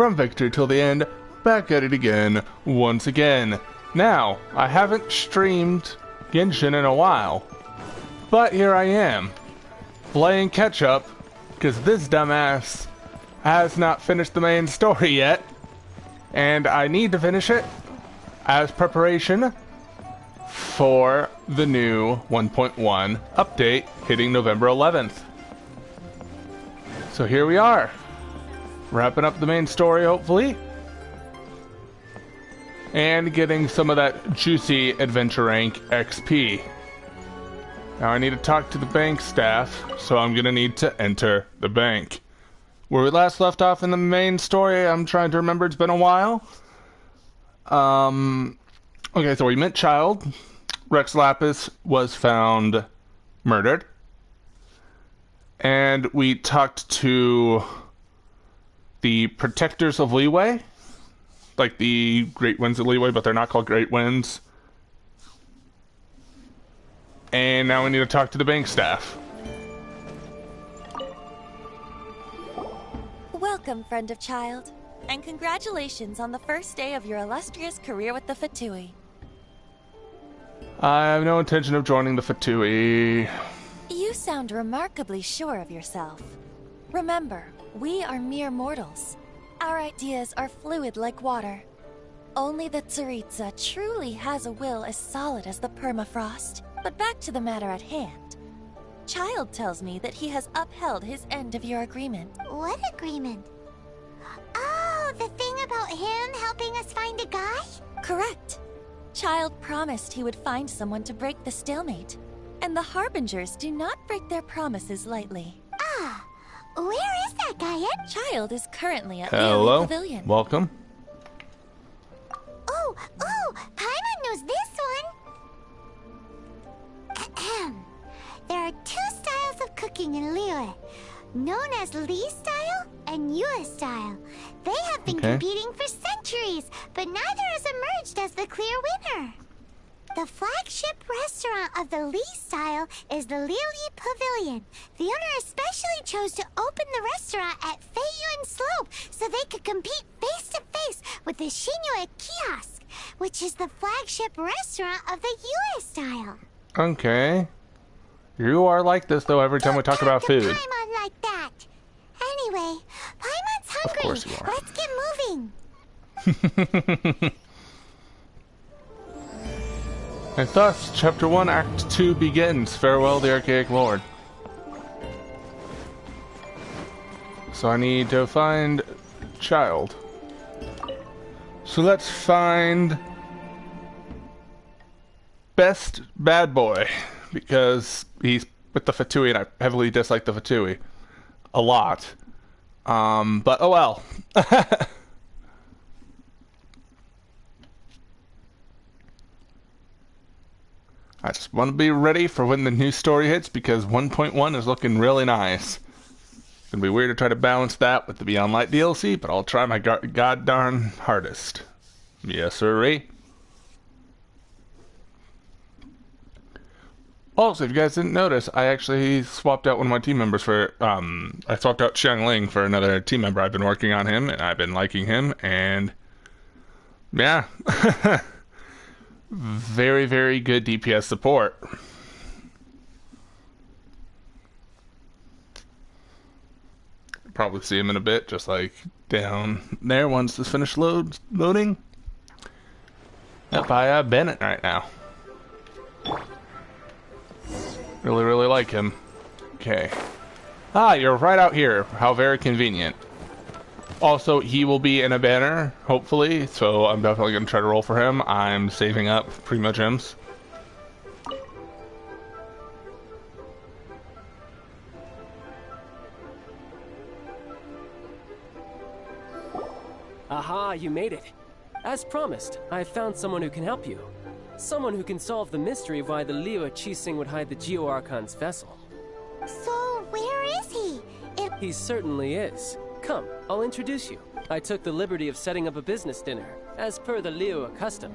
from victory till the end, back at it again, once again. Now, I haven't streamed Genshin in a while, but here I am, playing catch-up, because this dumbass has not finished the main story yet, and I need to finish it as preparation for the new 1.1 update hitting November 11th. So here we are, wrapping up the main story hopefully, and getting some of that juicy adventure rank XP. Now I need to talk to the bank staff, so I'm gonna need to enter the bank. Where we last left off in the main story, I'm trying to remember, it's been a while. Okay, so we met Childe. Rex Lapis was found murdered. And we talked to the Protectors of Leeway. Like the Great Winds of Leeway, but they're not called Great Winds. And now we need to talk to the bank staff. Welcome, friend of Childe, and congratulations on the first day of your illustrious career with the Fatui. I have no intention of joining the Fatui. You sound remarkably sure of yourself. Remember, we are mere mortals. Our ideas are fluid like water. Only the Tsaritsa truly has a will as solid as the permafrost. But back to the matter at hand. Childe tells me that he has upheld his end of your agreement. What agreement? Oh, the thing about him helping us find a guy? Correct. Childe promised he would find someone to break the stalemate. And the Harbingers do not break their promises lightly. Ah, where is that guy at? Childe is currently at the Hello, Pavilion. welcome. Oh, Paimon knows this one. There are two styles of cooking in Liyue, known as Li style and Yue style. They have been competing for centuries, but neither has emerged as the clear winner. The flagship restaurant of the Li style is the Lily Pavilion. The owner especially chose to open the restaurant at Feiyuan Slope so they could compete face to face with the Shinue Kiosk, which is the flagship restaurant of the Yue style. Okay. You are like this, though, every time we talk about food. Paimon like that. Anyway, Paimon's hungry. Of course you are. Let's get moving. And thus, Chapter 1, Act 2 begins. Farewell, the Archaic Lord. So I need to find Childe. So let's find Best Bad Boy, because he's with the Fatui, and I heavily dislike the Fatui. A lot. But oh well. I just want to be ready for when the new story hits, because 1.1 is looking really nice. It's gonna be weird to try to balance that with the Beyond Light DLC, but I'll try my god darn hardest. Yes, sirree. Also, if you guys didn't notice, I actually swapped out one of my team members for, I swapped out Xiangling for another team member. I've been working on him, and I've been liking him, and yeah. Very, very good DPS support. Probably see him in a bit, just like down there once this finished loading. Up by Bennett right now. Really, really like him. Okay. Ah, you're right out here. How very convenient. Also, he will be in a banner, hopefully, so I'm definitely going to try to roll for him. I'm saving up Primo Gems. Aha, you made it. As promised, I found someone who can help you. Someone who can solve the mystery of why the Liyue Qixing would hide the Geo-Archon's vessel. So, where is he? He certainly is. Come, I'll introduce you. I took the liberty of setting up a business dinner, as per the Liyue custom.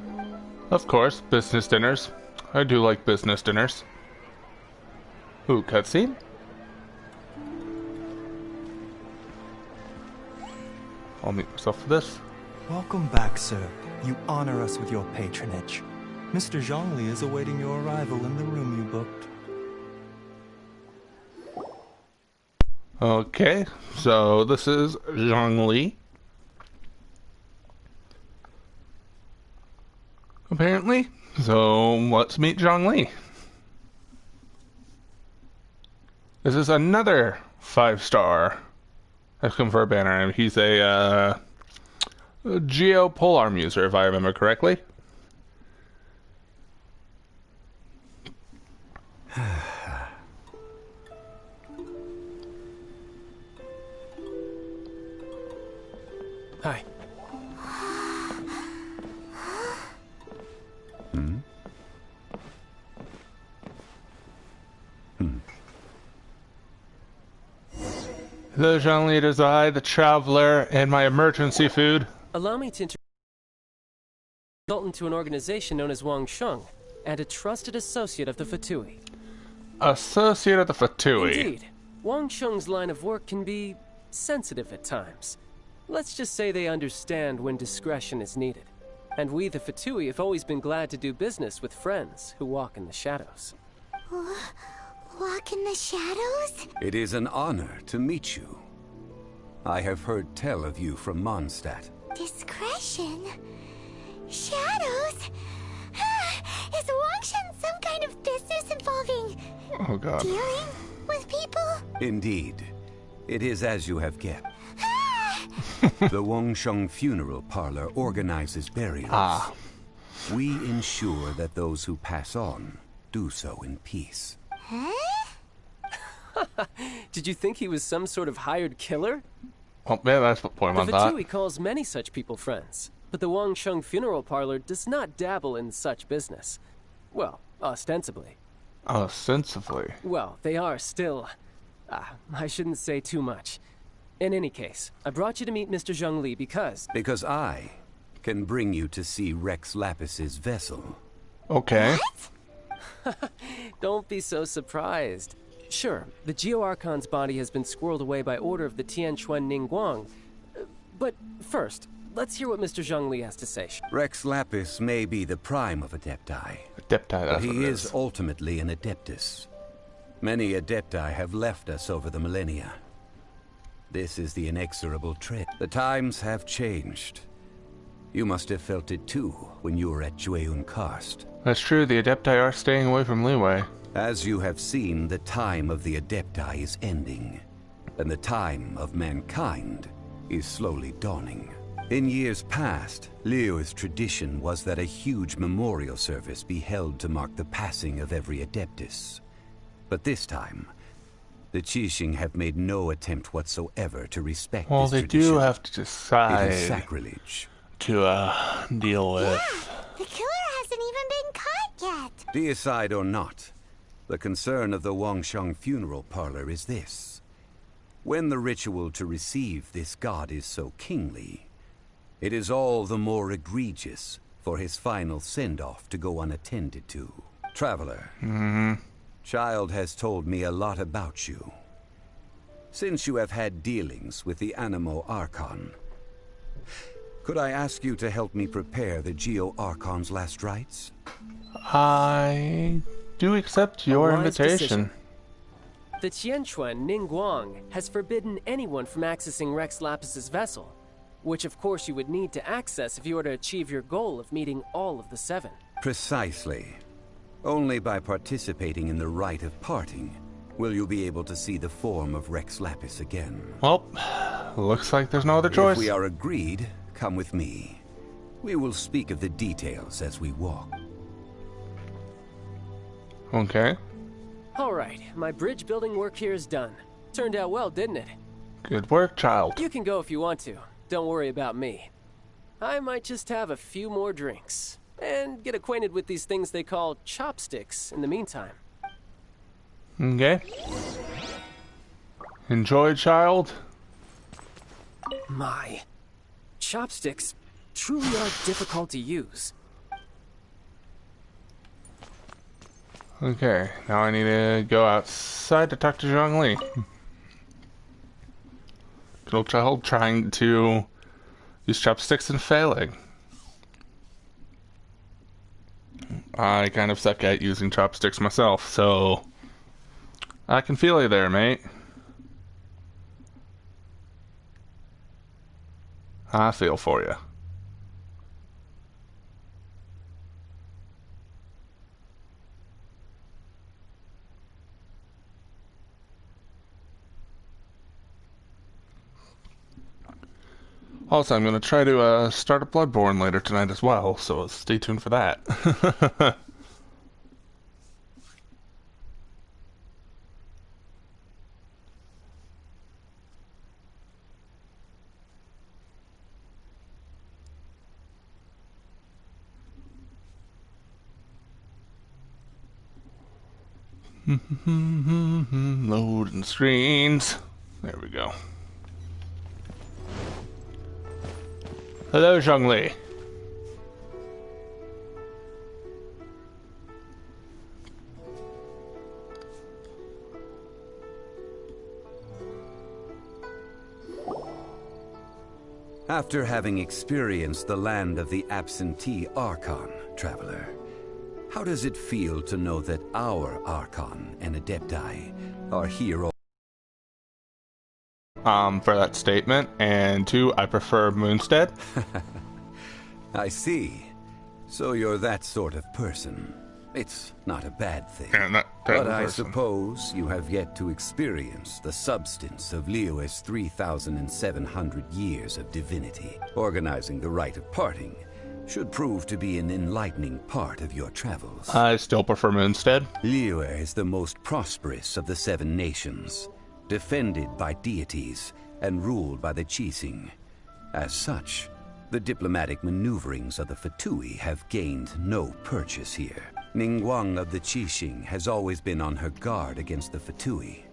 Of course, business dinners. I do like business dinners. Ooh, cutscene? I'll meet myself for this. Welcome back, sir. You honor us with your patronage. Mr. Zhongli is awaiting your arrival in the room you booked. Okay, so this is Zhongli. Apparently. So let's meet Zhongli. This is another 5-star. I've come for a banner. He's a geopolar user, if I remember correctly. Hi. The Zhongli, it is I, the traveler, and my emergency food. Allow me to introduce a consultant to an organization known as Wang Sheng, and a trusted associate of the Fatui. Associate of the Fatui. Indeed. Wang Sheng's line of work can be sensitive at times. Let's just say they understand when discretion is needed. And we, the Fatui, have always been glad to do business with friends who walk in the shadows. Walk in the shadows? It is an honor to meet you. I have heard tell of you from Mondstadt. Discretion? Shadows? Is Wangshan some kind of business involving Oh god. dealing with people? Indeed. It is as you have guessed. The Wangsheng Funeral Parlor organizes burials. We ensure that those who pass on do so in peace. Huh? Did you think he was some sort of hired killer? Well, yeah, that's what point The on that. Fatui calls many such people friends, but the Wang Sheng Funeral Parlor does not dabble in such business. Well, ostensibly. Ostensibly. Well, they are still... I shouldn't say too much. In any case, I brought you to meet Mr. Zhongli because... Because I can bring you to see Rex Lapis's vessel. Okay. Don't be so surprised. Sure, the Geo-Archon's body has been squirreled away by order of the Tianquan Ningguang. But first, let's hear what Mr. Zhongli has to say. Rex Lapis may be the prime of Adepti, Adepti, but that's what he it is ultimately an Adeptus. Many Adepti have left us over the millennia. This is the inexorable trend. The times have changed. You must have felt it too when you were at Jueyun Karst. That's true, the Adepti are staying away from Leeway. As you have seen, the time of the Adepti is ending, and the time of mankind is slowly dawning. In years past, Liyue's tradition was that a huge memorial service be held to mark the passing of every Adeptus. But this time, the Qixing have made no attempt whatsoever to respect Well, this they tradition. do have to decide It is sacrilege. to deal with. Yeah, the killer hasn't even been caught yet. Deicide or not, the concern of the Wangsheng Funeral Parlor is this. When the ritual to receive this god is so kingly, it is all the more egregious for his final send-off to go unattended to. Traveler, Childe has told me a lot about you. Since you have had dealings with the Animo Archon, could I ask you to help me prepare the Geo-Archon's last rites? I do accept your wise invitation. decision. The Tianquan Ningguang has forbidden anyone from accessing Rex Lapis's vessel, which of course you would need to access if you were to achieve your goal of meeting all of the 7. Precisely. Only by participating in the rite of parting will you be able to see the form of Rex Lapis again. Well, looks like there's no other If choice. we are agreed, come with me. We will speak of the details as we walk. Okay. Alright, my bridge building work here is done. Turned out well, didn't it? Good work, child. You can go if you want to. Don't worry about me. I might just have a few more drinks. And get acquainted with these things they call chopsticks in the meantime. Okay. Enjoy, child. My. Chopsticks truly are difficult to use. Okay, now I need to go outside to talk to Zhongli. Good old child trying to Use chopsticks and failing. I kind of suck at using chopsticks myself, so I can feel you there, mate. I feel for you. Also, I'm going to try to start a Bloodborne later tonight as well, so stay tuned for that. Loading screens. There we go. Hello, Zhongli. After having experienced the land of the absentee Archon, traveler, how does it feel to know that our Archon and Adepti are here? For that statement, and 2, I prefer Moonstead. I see. So you're that sort of person. It's not a bad thing. Yeah, not but I person. suppose you have yet to experience the substance of Liyue's 3,700 years of divinity. Organizing the rite of parting should prove to be an enlightening part of your travels. I still prefer Moonstead. Liyue is the most prosperous of the 7 nations, defended by deities and ruled by the Qiqi. As such, the diplomatic maneuverings of the Fatui have gained no purchase here. Ningguang of the Qiqi has always been on her guard against the Fatui.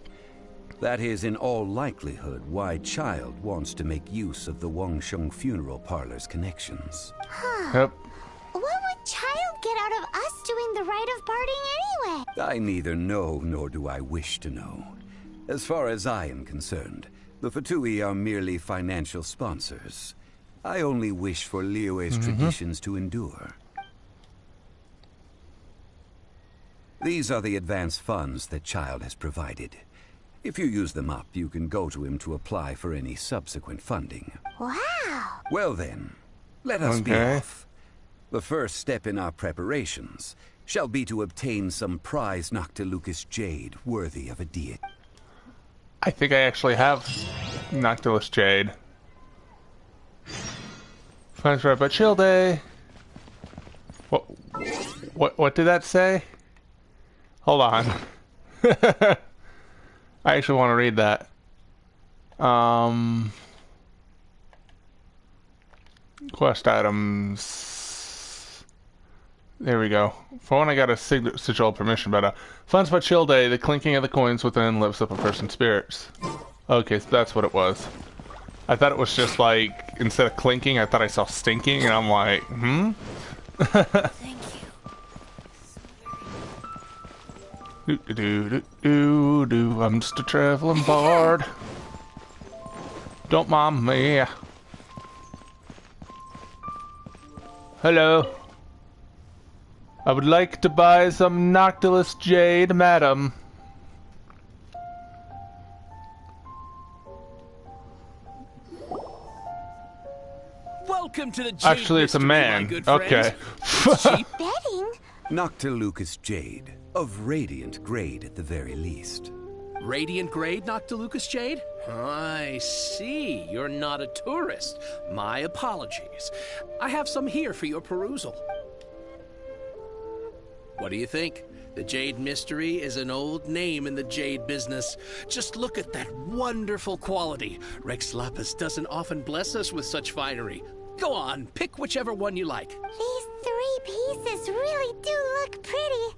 That is in all likelihood why Childe wants to make use of the Wangsheng funeral parlor's connections. Yep. What would Childe get out of us doing the rite of parting anyway? I neither know nor do I wish to know. As far as I am concerned, the Fatui are merely financial sponsors. I only wish for Liyue's traditions to endure. These are the advance funds that Childe has provided. If you use them up, you can go to him to apply for any subsequent funding. Wow! Well then, let us be off. The first step in our preparations shall be to obtain some prize Noctilucous jade worthy of a deity. I think I actually have Noctilucous jade. Finds right by Childe. What did that say? Hold on. I actually want to read that. Quest items. There we go. For one, I got a sigil permission, but funds by Childe, the clinking of the coins within lifts up a person's spirits. Okay, so that's what it was. I thought it was just like, instead of clinking, I thought I saw stinking, and I'm like, Thank you. I'm just a traveling bard. Don't mind me. Hello. I would like to buy some Noctilucous jade, madam. Welcome to the jade Actually, it's a mystery, man. my good Okay. friends. Cheap Betting? Noctilucous jade, of radiant grade at the very least. Radiant grade Noctilucous jade? I see. You're not a tourist. My apologies. I have some here for your perusal. What do you think? The Jade Mystery is an old name in the jade business. Just look at that wonderful quality. Rex Lapis doesn't often bless us with such finery. Go on, pick whichever one you like. These 3 pieces really do look pretty.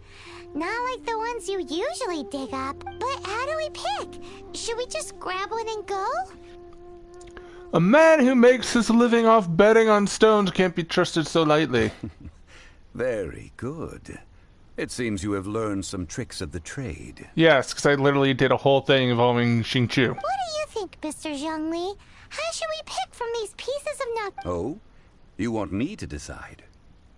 Not like the ones you usually dig up. But how do we pick? Should we just grab one and go? A man who makes his living off betting on stones can't be trusted so lightly. Very good. It seems you have learned some tricks of the trade. Yes, because I literally did a whole thing involving Xingqiu. What do you think, Mr. Zhongli? How should we pick from these pieces of nut? Oh? You want me to decide?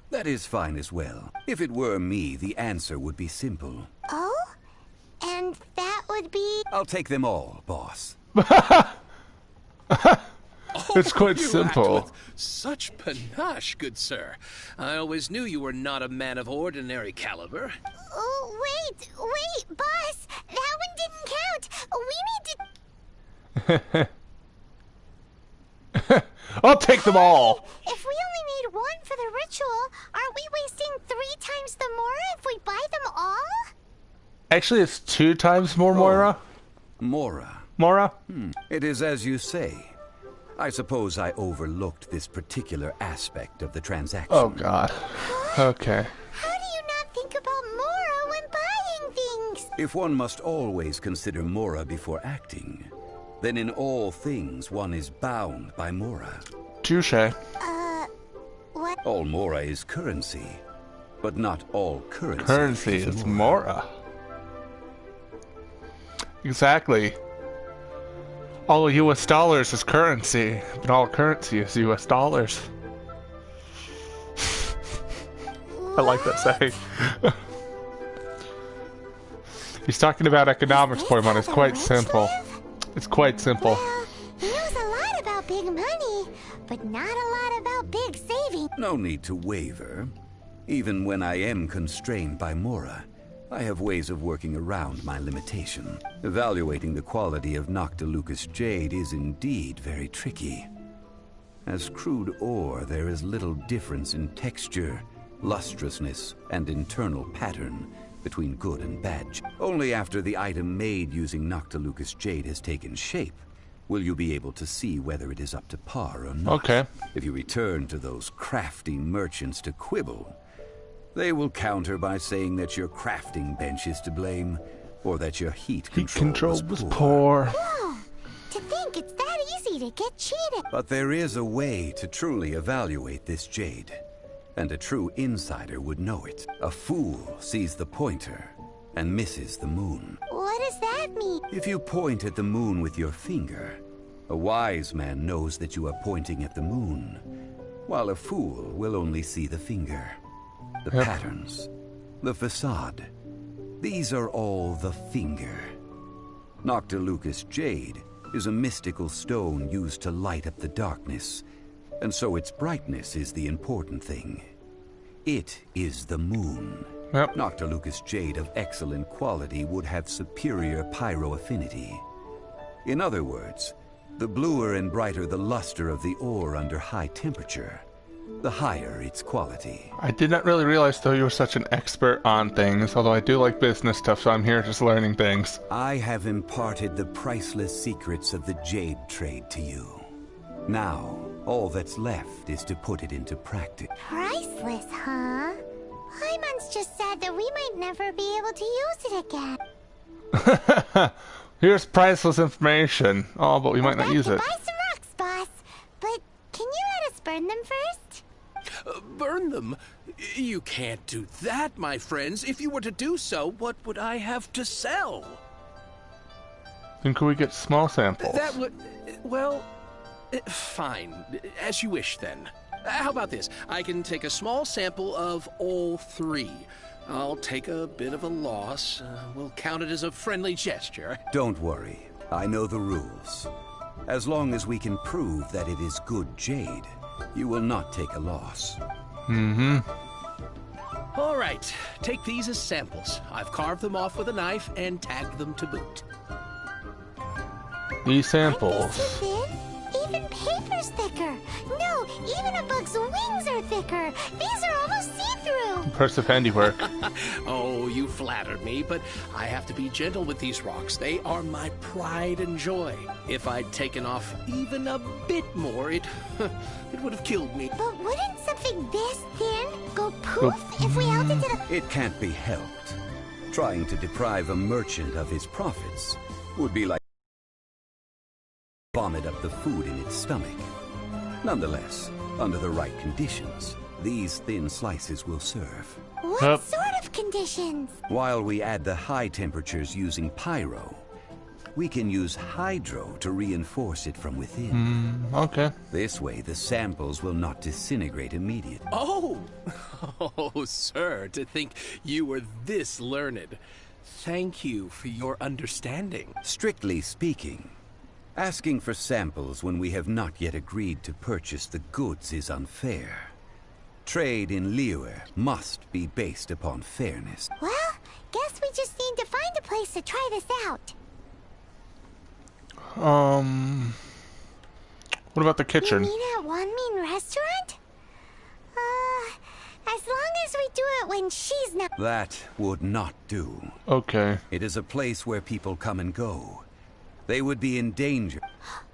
That is fine as well. If it were me, the answer would be simple. Oh? And that would be... I'll take them all, boss. It's quite You simple. act with such panache, good sir. I always knew you were not a man of ordinary caliber. Oh, wait, boss! That one didn't count! We need to... I'll take them all. If we only need one for the ritual, aren't we wasting 3 times the Mora if we buy them all? Actually, it's 2 times more Moira. Mora. Mora? It is as you say. I suppose I overlooked this particular aspect of the transaction. Oh, God. Okay. How do you not think about Mora when buying things? If one must always consider Mora before acting, then in all things one is bound by Mora. Touche. What? All Mora is currency, but not all currency, Currency is Mora. Exactly. All US dollars is currency, but all currency is US dollars. I like that saying. He's talking about economics, Poimon. It's quite simple. It's quite simple. Well, he knows a lot about big money, but not a lot about big saving. No need to waver. Even when I am constrained by Mora, I have ways of working around my limitation. Evaluating the quality of Noctilucous jade is indeed very tricky. As crude ore, there is little difference in texture, lustrousness, and internal pattern between good and bad. Only after the item made using Noctilucous jade has taken shape will you be able to see whether it is up to par or not. Okay. If you return to those crafty merchants to quibble, they will counter by saying that your crafting bench is to blame, or that your heat control was poor. Whoa! To think it's that easy to get cheated. But there is a way to truly evaluate this jade, and a true insider would know it. A fool sees the pointer and misses the moon. What does that mean? If you point at the moon with your finger, a wise man knows that you are pointing at the moon, while a fool will only see the finger. The patterns, the facade, these are all the finger. Noctilucous jade is a mystical stone used to light up the darkness, and so its brightness is the important thing. It is the moon. Yep. Noctilucous jade of excellent quality would have superior pyro affinity. In other words, the bluer and brighter the luster of the ore under high temperature, the higher its quality. I did not really realize, though, you were such an expert on things, although I do like business stuff, so I'm here just learning things. I have imparted the priceless secrets of the jade trade to you. Now, all that's left is to put it into practice. Priceless, huh? Hyman's just sad that we might never be able to use it again. Here's priceless information. Oh, but we might not use it. Buy some rocks, boss. But can you let us burn them first? Burn them? You can't do that, my friends. If you were to do so, what would I have to sell? Then could we get small samples? That would... well... fine. As you wish, then. How about this? I can take a small sample of all 3. I'll take a bit of a loss. We'll count it as a friendly gesture. Don't worry. I know the rules. As long as we can prove that it is good jade, you will not take a loss. Mm-hmm. All right. Take these as samples. I've carved them off with a knife and tagged them to boot. These samples. Thin? Even paper's thicker. No, even a bug's wings are thicker. These are almost see-through. Impressive handiwork. Oh, you flattered me, but I have to be gentle with these rocks. They are my pride and joy. If I'd taken off even a bit more, it would have killed me. But wouldn't something this thin go poof if we held it to the... It can't be helped. Trying to deprive a merchant of his profits would be like vomit up the food in its stomach. Nonetheless, under the right conditions, these thin slices will serve. What sort of conditions? While we add the high temperatures using pyro, we can use hydro to reinforce it from within. Okay. This way, the samples will not disintegrate immediately. Oh! Oh, sir, to think you were this learned. Thank you for your understanding. Strictly speaking, asking for samples when we have not yet agreed to purchase the goods is unfair. Trade in Liyue must be based upon fairness. Well, guess we just need to find a place to try this out. What about the kitchen? You mean at Wanmin restaurant? As long as we do it when she's not... That would not do. Okay. It is a place where people come and go. They would be in danger.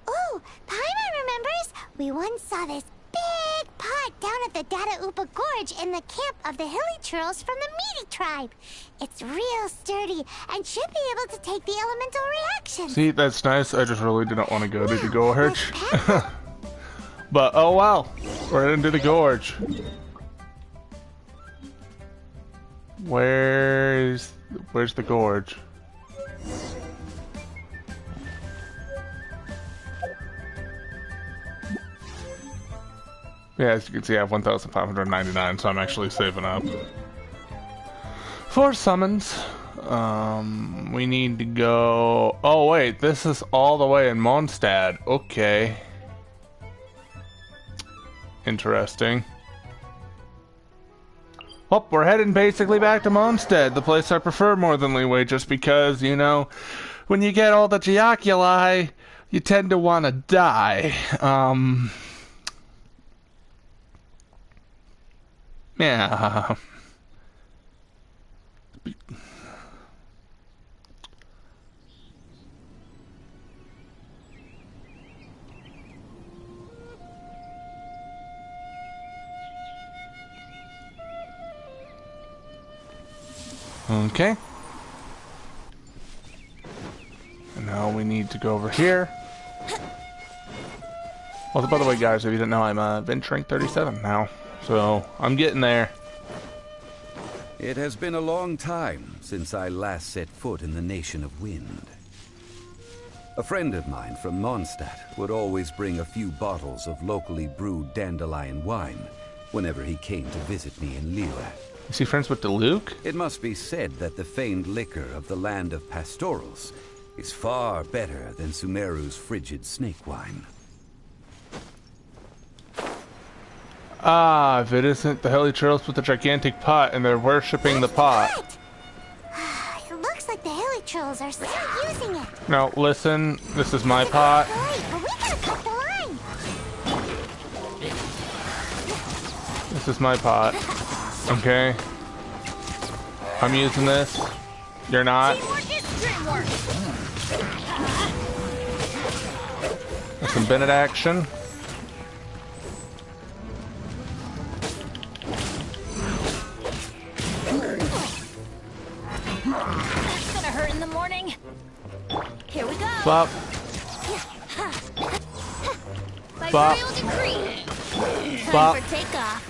Oh, Paimon remembers? We once saw this big pot down at the Data Upa Gorge in the camp of the hilly churls from the Meaty tribe. It's real sturdy and should be able to take the elemental reaction. See, that's nice. I just really didn't want to go to the gorge. But, oh well. We're into the gorge. Where's the gorge? Yeah, as you can see, I have 1,599, so I'm actually saving up. For summons, we need to go... Oh wait, this is all the way in Mondstadt. Okay. Interesting. Well, we're heading basically back to Mondstadt, the place I prefer more than Liyue, just because, you know, when you get all the Geoculi, you tend to want to die. Yeah. Okay. And now we need to go over here. Well, by the way, guys, if you didn't know, I'm bench rank 37 now. So, I'm getting there. It has been a long time since I last set foot in the Nation of Wind. A friend of mine from Mondstadt would always bring a few bottles of locally brewed dandelion wine whenever he came to visit me in Liyue. Is he friends with Diluc? It must be said that the famed liquor of the land of pastorals is far better than Sumeru's frigid snake wine. Ah, if it isn't the Hilly Churls with the gigantic pot and they're worshipping the pot. It looks like the hilly trolls are still using it. No, listen, this is my pot. Right, but we gotta cut the line. This is my pot. Okay. I'm using this. You're not. There's some Bennett action. That's gonna hurt in the morning. Here we go. Bop. By Bop. royal decree. Time Bop. for takeoff.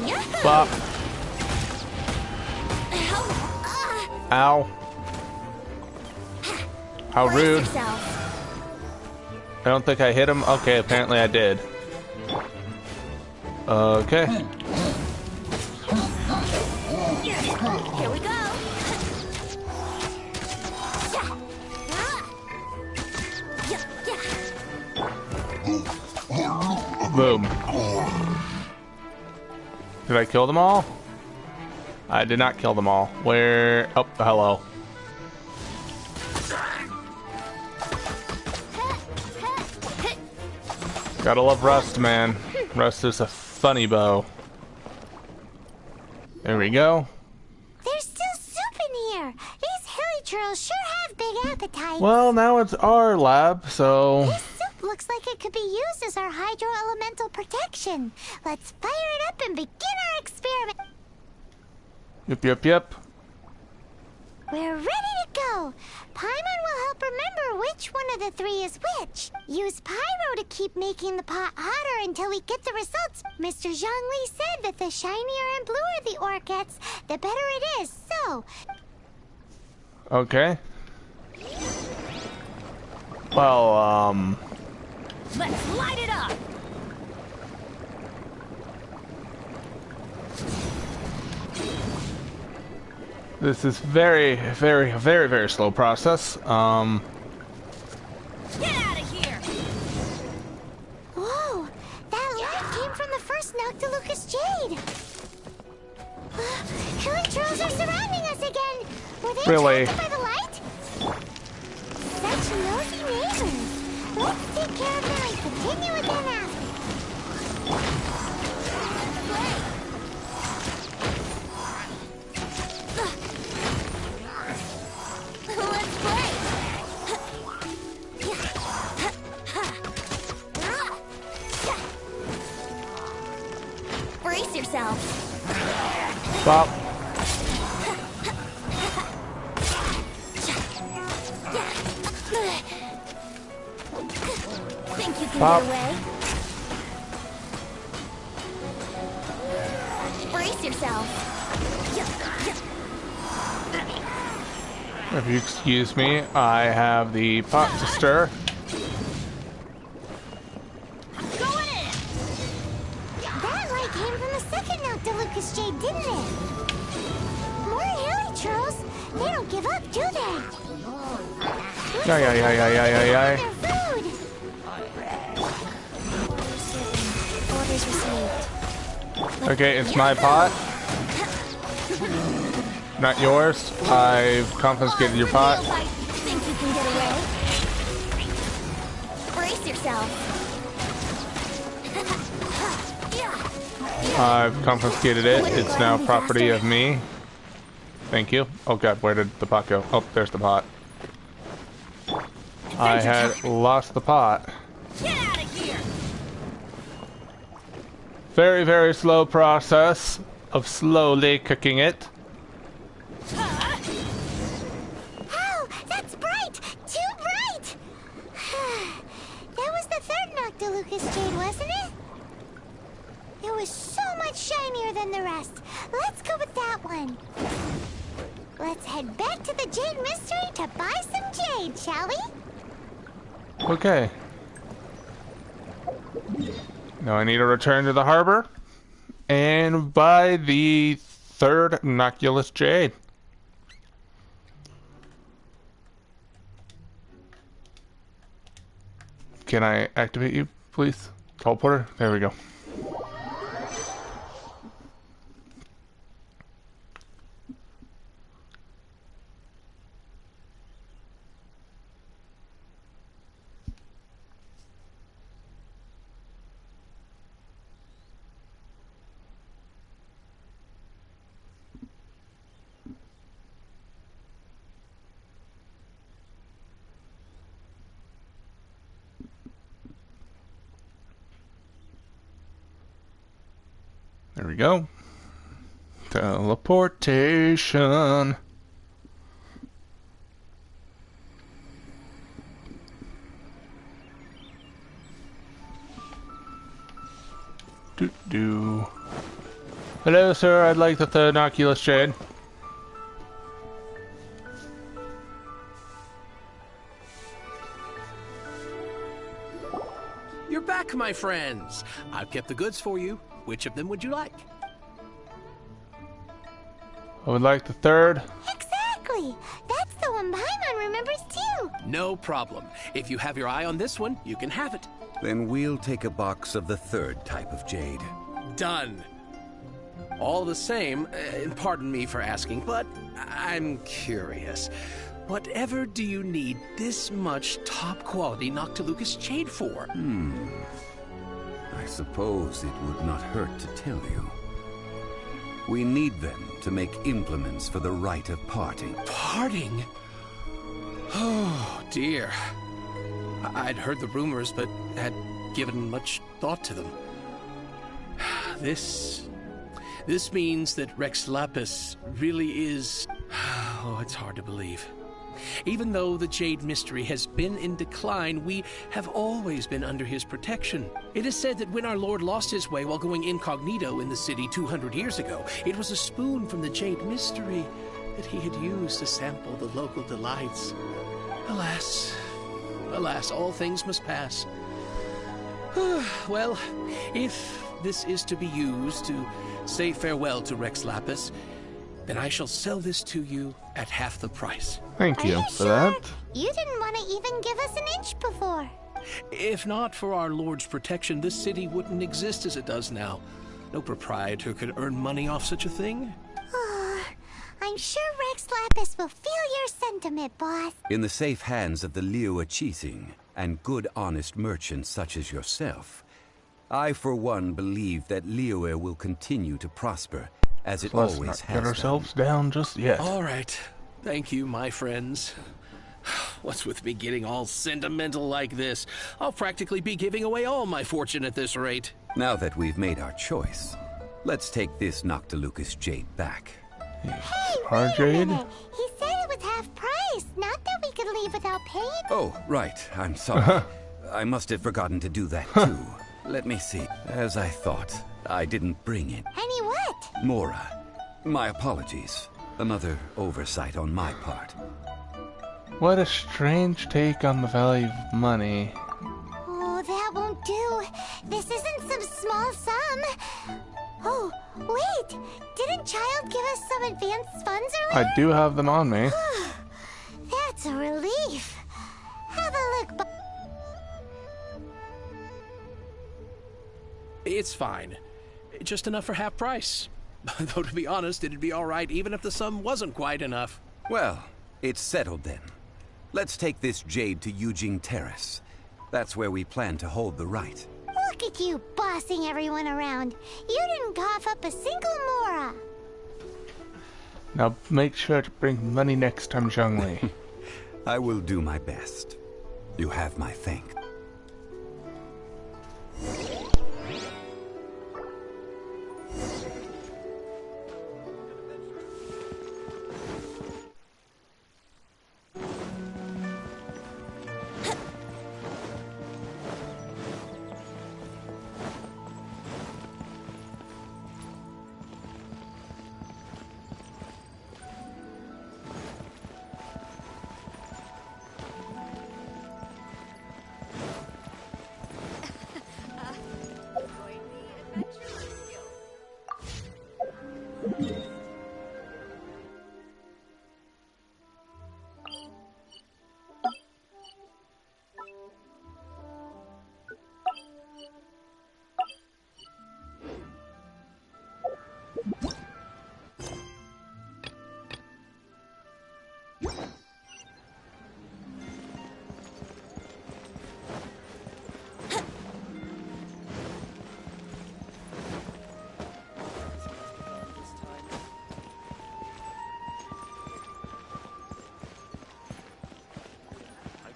Yahoo! Bop. Ow. Ow. How Brace rude. yourself. I don't think I hit him. Okay, apparently I did. Okay. Here we go. Boom. Did I kill them all? I did not kill them all. Where? Oh, hello. Gotta love Rust, man. Rust is a funny bow. There we go. There's still soup in here. These hilly churls sure have big appetites. Well, now it's our lab, so... This soup looks like it could be used as our hydro-elemental protection. Let's fire it up and begin our experiment. Yep. We're ready to go. Paimon will help remember which one of the three is which. Use pyro to keep making the pot hotter until we get the results. Mr. Zhongli said that the shinier and bluer the ore gets, the better it is. So... Okay. Well, Let's light it up! this is very, very, very, very slow process. Get out of here! Whoa! That light came from the first Noctilucous Jade! Hilly trolls are surrounding us again! Were they Really? attracted by the light? Such nosy neighbors! Let's take care of them and continue with them after. Let's play! Brace yourself! Bop. Think you can Bop. get away? Brace yourself! If you excuse me, I have the pot to stir. Going in! That light came from the second Noctilucous Jade, didn't it? More hilly trolls. They don't give up, do they? Yeah. Their food. Orders received. Okay, it's my pot. Not yours. I've confiscated your pot. Think you can get away? Brace yourself. I've confiscated it. It's now property of me. Thank you. Oh god, where did the pot go? Oh, there's the pot. I had lost the pot. Get out of here! Very, very slow process of slowly cooking it. Oh, that's bright! Too bright! That was the third Noctilucous Jade, wasn't it? It was so much shinier than the rest. Let's go with that one. Let's head back to the Jade Mystery to buy some jade, shall we? Okay. Now I need to return to the harbor and buy the third Noctilucous Jade. Can I activate you, please? Teleporter? There we go. There we go. Teleportation. Do. Hello, sir. I'd like the third Noctilucous Jade. You're back, my friends. I've kept the goods for you. Which of them would you like? I would like the third. Exactly! That's the one Paimon remembers too! No problem. If you have your eye on this one, you can have it. Then we'll take a box of the third type of jade. Done. All the same, pardon me for asking, but I'm curious. Whatever do you need this much top-quality Noctilucous jade for? I suppose it would not hurt to tell you. We need them to make implements for the rite of parting. Parting? Oh, dear. I'd heard the rumors, but had given much thought to them. This means that Rex Lapis really is... Oh, it's hard to believe. Even though the Jade Mystery has been in decline, we have always been under his protection. It is said that when our Lord lost his way while going incognito in the city 200 years ago, it was a spoon from the Jade Mystery that he had used to sample the local delights. Alas. Alas, all things must pass. Well, if this is to be used to say farewell to Rex Lapis, then I shall sell this to you at half the price. Thank you for that. You didn't want to even give us an inch before. If not for our Lord's protection, this city wouldn't exist as it does now. No proprietor could earn money off such a thing. I'm sure Rex Lapis will feel your sentiment, boss. In the safe hands of the Qiqi and good honest merchants such as yourself, I for one believe that Liyue will continue to prosper as it Let's always not has get ourselves down just yet. All right. Thank you, my friends. What's with me getting all sentimental like this? I'll practically be giving away all my fortune at this rate. Now that we've made our choice, let's take this Noctilucus jade back. Hey, Our wait a jade? minute. He said it was half price, not that we could leave without paying. Oh, right. I'm sorry. I must have forgotten to do that too. Let me see. As I thought, I didn't bring it. Any what? Mora, my apologies. Another oversight on my part. What a strange take on the value of money. Oh, that won't do. This isn't some small sum. Oh, wait. Didn't Childe give us some advanced funds earlier? I do have them on me. That's a relief. Have a look. It's fine. Just enough for half price. Though to be honest, it'd be all right even if the sum wasn't quite enough. Well, it's settled then. Let's take this jade to Yujing Terrace. That's where we plan to hold the rite. Look at you bossing everyone around. You didn't cough up a single mora. Now make sure to bring money next time, Zhongli. I will do my best. You have my thanks.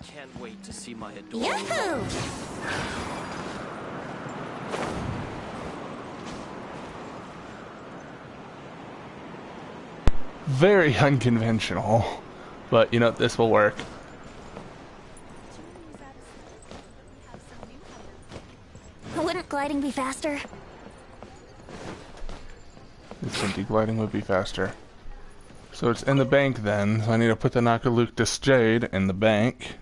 Can't wait to see my adorable. Yahoo! Very unconventional. But, you know, this will work. Wouldn't gliding be faster? This empty gliding would be faster. So it's in the bank then. So I need to put the Noctilucus jade in the bank.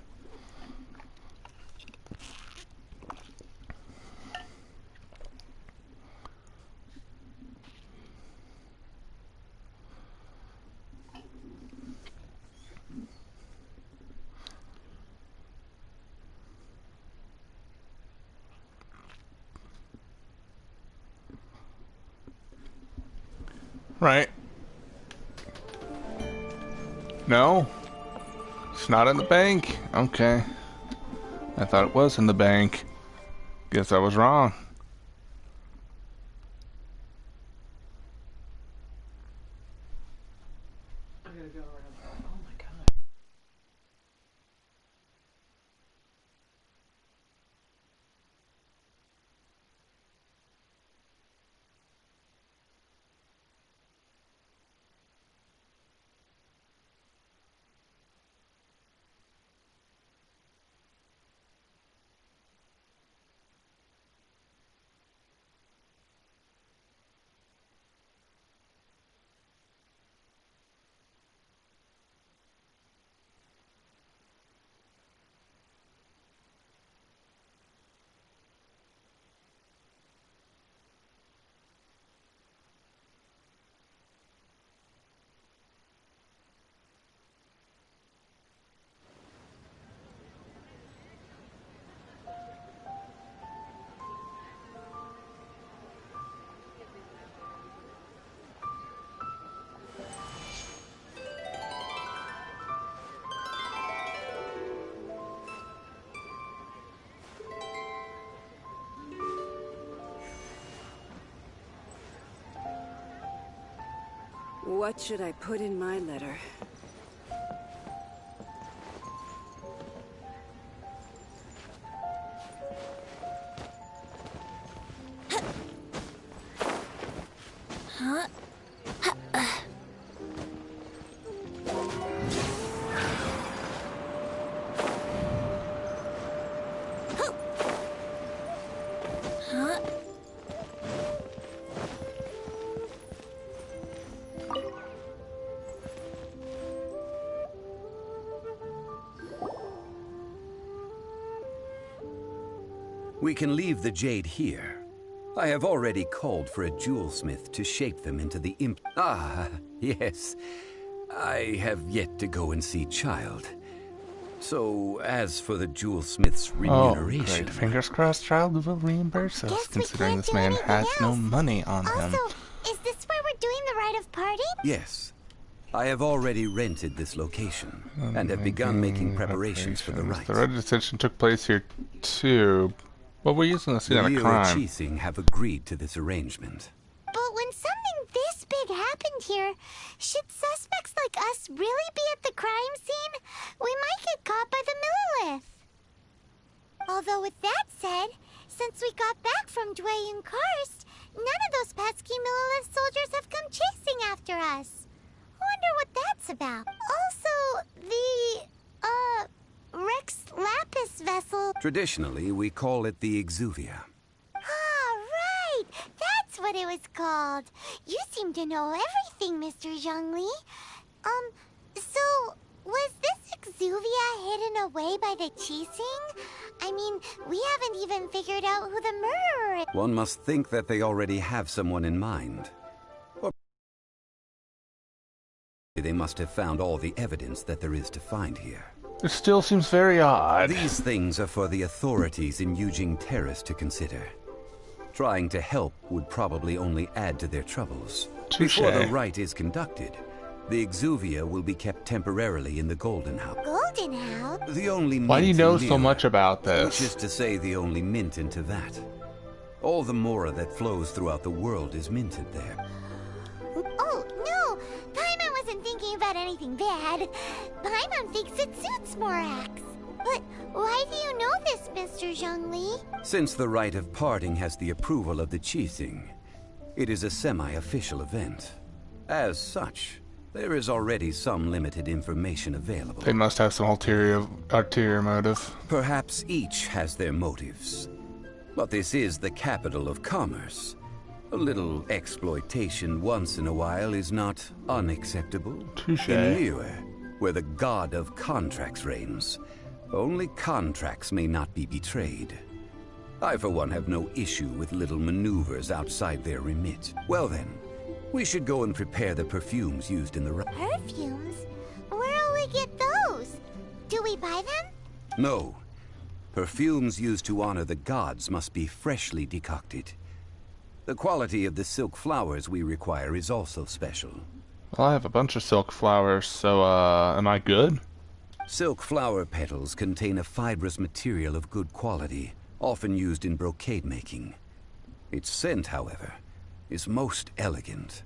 Right. No? It's not in the bank. Okay. I thought it was in the bank. Guess I was wrong. What should I put in my letter? Huh? Huh? We can leave the jade here. I have already called for a jewelsmith to shape them into the imp. Ah, yes. I have yet to go and see Childe. So, as for the jewelsmith's remuneration... Oh, great. Fingers crossed Childe will reimburse us, considering this man has no money on him. Also, is this where we're doing the rite of parting? Yes. I have already rented this location, and have begun making preparations for the rite. The red detention took place here, too. But we're using the scene of a crime. The Qiqi have agreed to this arrangement. But when something this big happened here, should suspects like us really be at the crime scene? We might get caught by the Millilith. Although with that said, since we got back from Dway and Karst, none of those pesky Millilith soldiers have come chasing after us. Wonder what that's about. Also, the, Rex Lapis vessel. Traditionally, we call it the Exuvia. Ah, right! That's what it was called. You seem to know everything, Mr. Zhongli. So, was this Exuvia hidden away by the Qixing? I mean, we haven't even figured out who the murderer is. One must think that they already have someone in mind. Or they must have found all the evidence that there is to find here. It still seems very odd. These things are for the authorities in Yujing Terrace to consider. Trying to help would probably only add to their troubles. Touché. Before the rite is conducted, the Exuvia will be kept temporarily in the Golden House. Golden House? The only mint Why do you know in so Liyue, much about this? which is to say the only mint into that. All the mora that flows throughout the world is minted there. Oh, no! Paimon wasn't thinking about anything bad. Paimon thinks it suits Morax. But why do you know this, Mr. Zhongli? Since the rite of parting has the approval of the Qixing, it is a semi-official event. As such, there is already some limited information available. They must have some ulterior motive. Perhaps each has their motives. But this is the capital of commerce. A little exploitation once in a while is not unacceptable. Touché. In Liyue, where the god of contracts reigns, only contracts may not be betrayed. I, for one, have no issue with little maneuvers outside their remit. Well then, we should go and prepare the perfumes used in the rite. Perfumes? Where'll we get those? Do we buy them? No. Perfumes used to honor the gods must be freshly decocted. The quality of the silk flowers we require is also special. Well, I have a bunch of silk flowers, so, am I good? Silk flower petals contain a fibrous material of good quality, often used in brocade making. Its scent, however, is most elegant,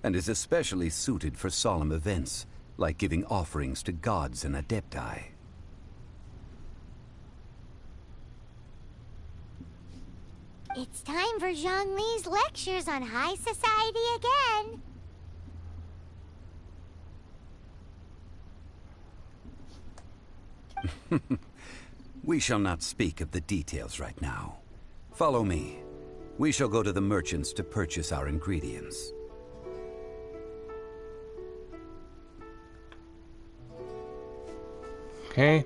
and is especially suited for solemn events, like giving offerings to gods and adepti. It's time for Zhongli's lectures on high society again. We shall not speak of the details right now. Follow me. We shall go to the merchants to purchase our ingredients. Okay.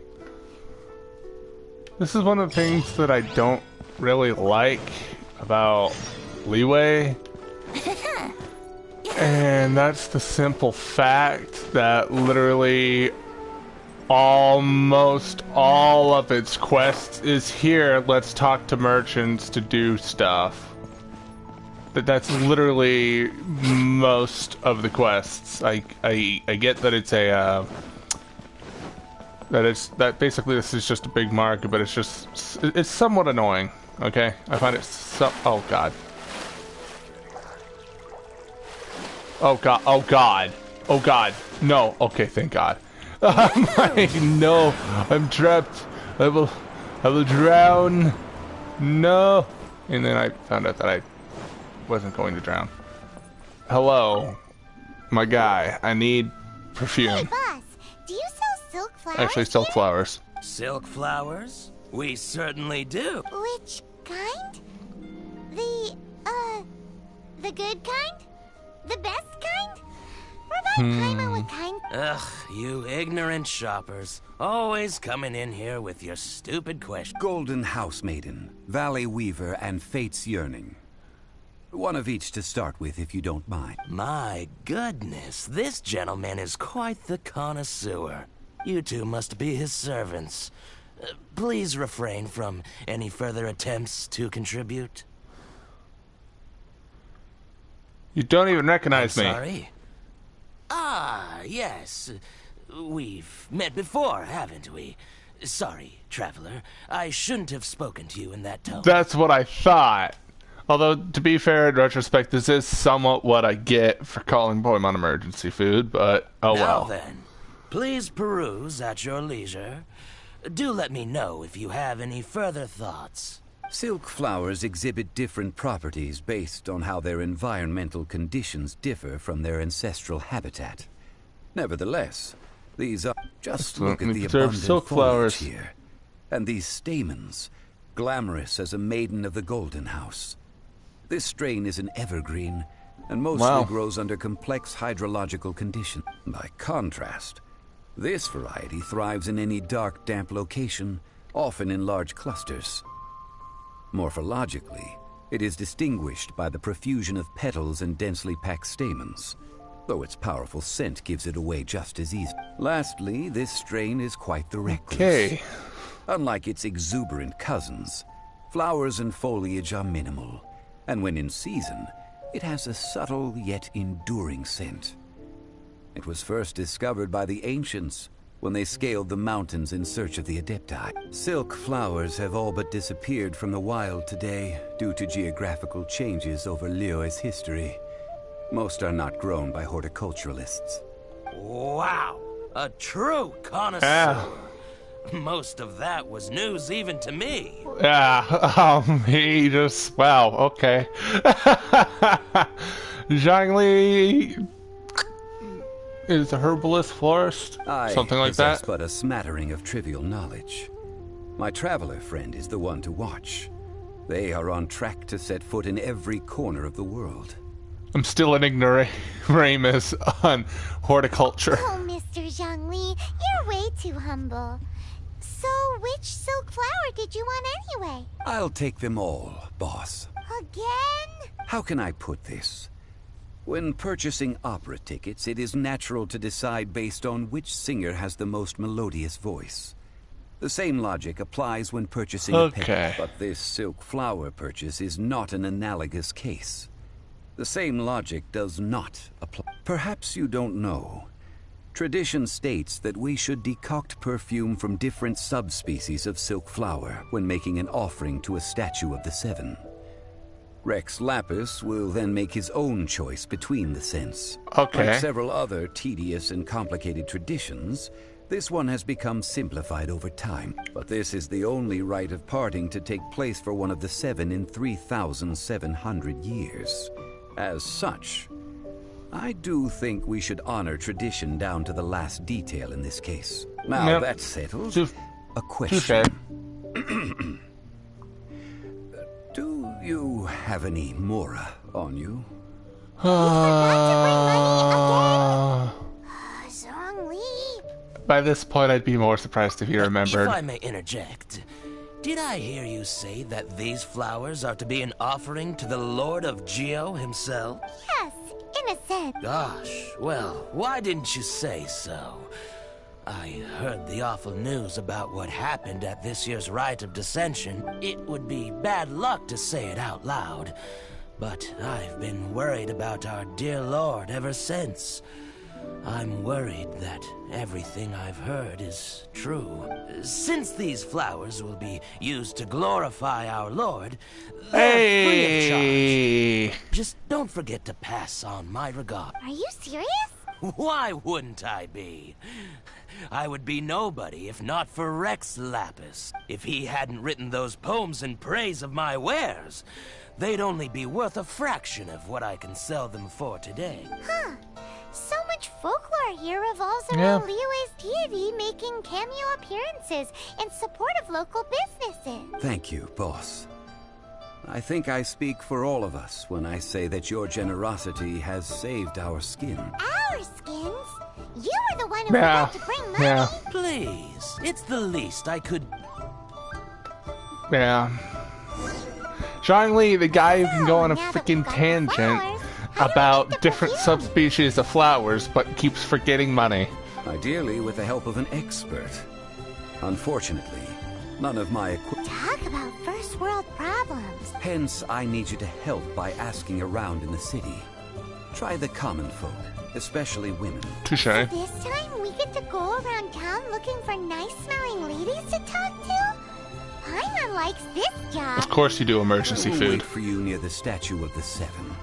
This is one of the things that I don't really like about Liyue. And that's the simple fact that literally almost all of its quests is here. Let's talk to merchants to do stuff. That's literally most of the quests. I get that it's a that basically this is just a big market, but it's somewhat annoying. Okay, I find it so. Oh God. Oh god, oh god, oh god, no, okay, thank god. No, I'm trapped, I will drown, no. And then I found out that I wasn't going to drown. Hello, my guy, I need perfume. Hey, boss, do you sell silk flowers? Actually, silk flowers. Silk flowers? We certainly do. Which kind? The good kind? The best kind? We're about Paimon with kind. Ugh, you ignorant shoppers. Always coming in here with your stupid questions. Golden House Maiden, Valley Weaver, and Fate's Yearning. One of each to start with, if you don't mind. My goodness, this gentleman is quite the connoisseur. You two must be his servants. Please refrain from any further attempts to contribute. You don't even recognize me. Sorry? Ah, yes. We've met before, haven't we? Sorry, traveler. I shouldn't have spoken to you in that tone. That's what I thought. Although, to be fair, in retrospect, this is somewhat what I get for calling Paimon emergency food, but oh well. Now then, please peruse at your leisure. Do let me know if you have any further thoughts. Silk flowers exhibit different properties based on how their environmental conditions differ from their ancestral habitat. Nevertheless, these are... Just look at the abundant silk foliage flowers here. And these stamens, glamorous as a maiden of the Golden House. This strain is an evergreen, and mostly grows under complex hydrological conditions. By contrast, this variety thrives in any dark, damp location, often in large clusters. Morphologically, it is distinguished by the profusion of petals and densely packed stamens, though its powerful scent gives it away just as easily. Lastly, this strain is quite the recluse. Okay. Unlike its exuberant cousins, flowers and foliage are minimal, and when in season, it has a subtle yet enduring scent. It was first discovered by the ancients when they scaled the mountains in search of the Adepti. Silk flowers have all but disappeared from the wild today due to geographical changes over Liyue's history. Most are not grown by horticulturalists. Wow, a true connoisseur. Most of that was news even to me. He just... Wow, okay. Zhongli is a herbalist, florist, something like that. I possess but a smattering of trivial knowledge. My traveler friend is the one to watch. They are on track to set foot in every corner of the world. I'm still an ignoramus on horticulture. Oh, Mr. Zhongli, you're way too humble. So, which silk flower did you want anyway? I'll take them all, boss. Again? How can I put this? When purchasing opera tickets, it is natural to decide based on which singer has the most melodious voice. The same logic applies when purchasing a pet, but this silk flower purchase is not an analogous case. The same logic does not apply. Perhaps you don't know. Tradition states that we should decoct perfume from different subspecies of silk flower when making an offering to a statue of the Seven. Rex Lapis will then make his own choice between the scents. Like several other tedious and complicated traditions, this one has become simplified over time. But this is the only rite of parting to take place for one of the Seven in 3,700 years. As such, I do think we should honor tradition down to the last detail in this case. Now that's settled, a question. Do you have any Mora on you? Zhongli. By this point, I'd be more surprised if you remembered. If I may interject, did I hear you say that these flowers are to be an offering to the Lord of Geo himself? Yes, in a sense. Gosh, well, why didn't you say so? I heard the awful news about what happened at this year's Rite of Dissension. It would be bad luck to say it out loud, but I've been worried about our dear Lord ever since. I'm worried that everything I've heard is true. Since these flowers will be used to glorify our Lord, they're free of charge. Just don't forget to pass on my regard. Are you serious? Why wouldn't I be? I would be nobody if not for Rex Lapis. If he hadn't written those poems in praise of my wares, they'd only be worth a fraction of what I can sell them for today. Huh. So much folklore here revolves around Liyue's deity making cameo appearances in support of local businesses. Thank you, boss. I think I speak for all of us when I say that your generosity has saved our skin. Our skins? You were the one who forgot to bring money. Yeah. Please, it's the least I could... Yeah. Zhongli, the guy who can go on a freaking tangent about different subspecies of flowers, but keeps forgetting money. Ideally with the help of an expert. Unfortunately, none of my Talk about first world problems. Hence, I need you to help by asking around in the city. Try the common folk, especially women. Touche. So this time we get to go around town looking for nice-smelling ladies to talk to? Paimon likes this job. Of course you do emergency I will food. wait for you near the Statue of the Seven.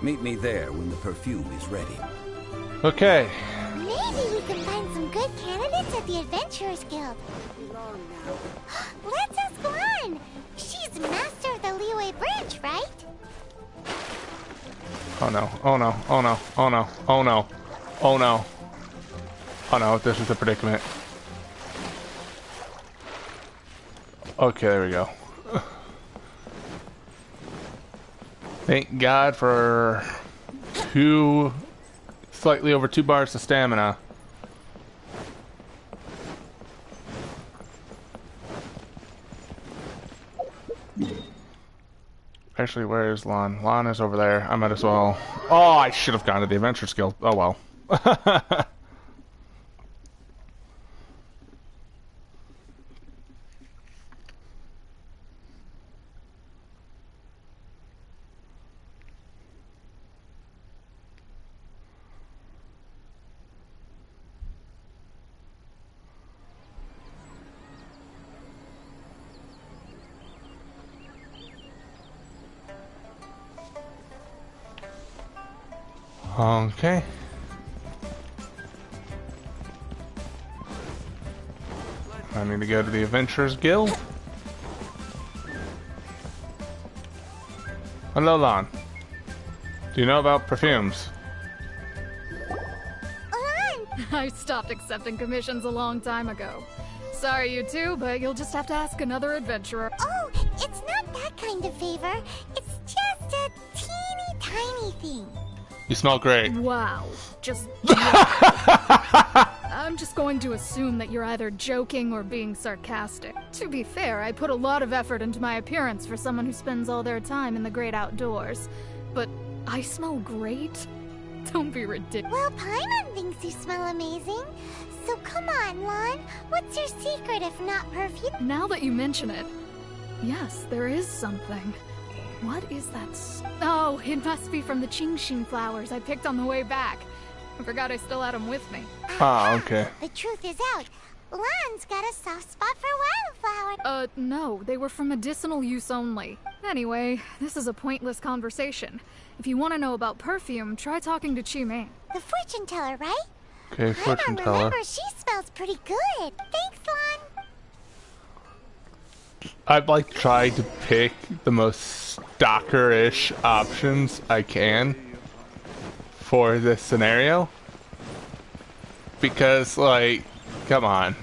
Meet me there when the perfume is ready. Okay. Maybe we can find some good candidates at the Adventurers Guild. Let's ask Lan. She's master of the Liyue Bridge, right? Oh no, oh no, oh no, oh no, oh no, oh no. Oh no, this is a predicament. Okay, there we go. Thank God for slightly over 2 bars of stamina. Actually, where is Lan? Lan is over there. I might as well... Oh, I should have gone to the Adventurers Guild. Oh well. Okay. I need to go to the Adventurers Guild. Hello, Lan. Do you know about perfumes? Lan! I stopped accepting commissions a long time ago. Sorry, you two, but you'll just have to ask another adventurer. Oh, it's not that kind of favor. It's just a teeny tiny thing. You smell great. Wow. Just... I'm just going to assume that you're either joking or being sarcastic. To be fair, I put a lot of effort into my appearance for someone who spends all their time in the great outdoors. But I smell great? Don't be ridiculous. Well, Paimon thinks you smell amazing. So come on, Lan. What's your secret if not perfume? Now that you mention it, yes, there is something. What is that? Oh, it must be from the Genshin flowers I picked on the way back. I forgot I still had them with me. Ah, okay. The truth is out. Lan's got a soft spot for wildflower. No, they were for medicinal use only. Anyway, this is a pointless conversation. If you want to know about perfume, try talking to Qiqi. The fortune teller, right? Okay, fortune teller. Remember, she smells pretty good. Thanks, Lan. I've like tried to pick the most stalker-ish options I can for this scenario. Because, like, come on.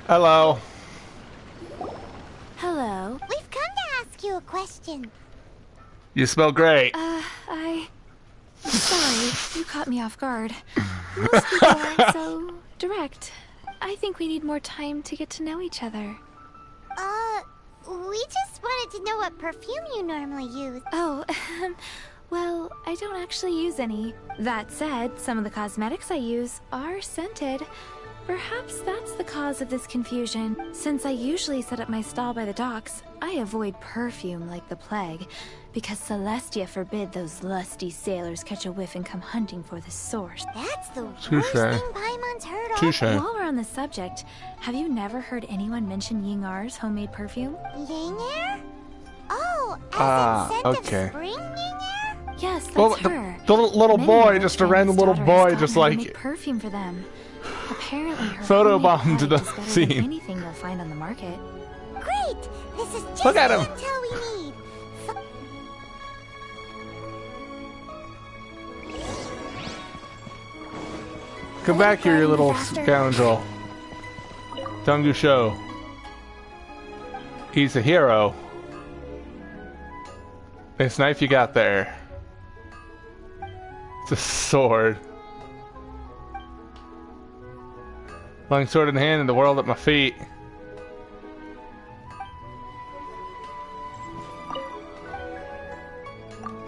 Hello. Hello. We've come to ask you a question. You smell great. I'm sorry. You caught me off guard. Most people aren't so direct. I think we need more time to get to know each other. We just wanted to know what perfume you normally use. Oh, well, I don't actually use any. That said, some of the cosmetics I use are scented. Perhaps that's the cause of this confusion. Since I usually set up my stall by the docks, I avoid perfume like the plague, because Celestia forbid those lusty sailors catch a whiff and come hunting for the source. That's the Touche. worst thing Paimon's heard of. Touche. While we're on the subject, have you never heard anyone mention Yingar's homemade perfume? Yingar? Oh, Okay. Yes, that's Well, her. the little Many boy, rich just a famous random little daughters boy, taught just her how to like make perfume for them. Apparently, her photobombed homemade the product is better scene. than anything you'll find on the market. Great! This is just Look at the him. intel we need. Come back here, you little scoundrel. Tungu Show. He's a hero. This knife you got there. It's a sword. Long sword in hand and the world at my feet.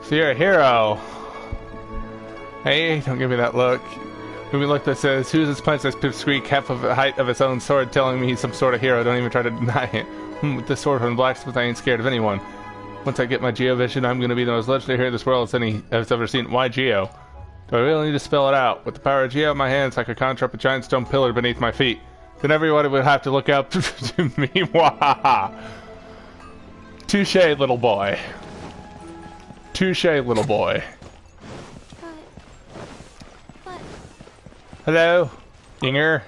So you're a hero. Hey, don't give me that look. Give me a look that says, who's this princess pipsqueak, half of the height of its own sword, telling me he's some sort of hero. Don't even try to deny it. With this sword from the blacksmith, I ain't scared of anyone. Once I get my Geo vision, I'm gonna be the most legendary hero this world has ever seen. Why Geo? Do I really need to spell it out? With the power of Geo in my hands, I could conjure up a giant stone pillar beneath my feet. Then everybody would have to look up to me. Wahaha. Touche, little boy. Touche, little boy. Hello, Yinger.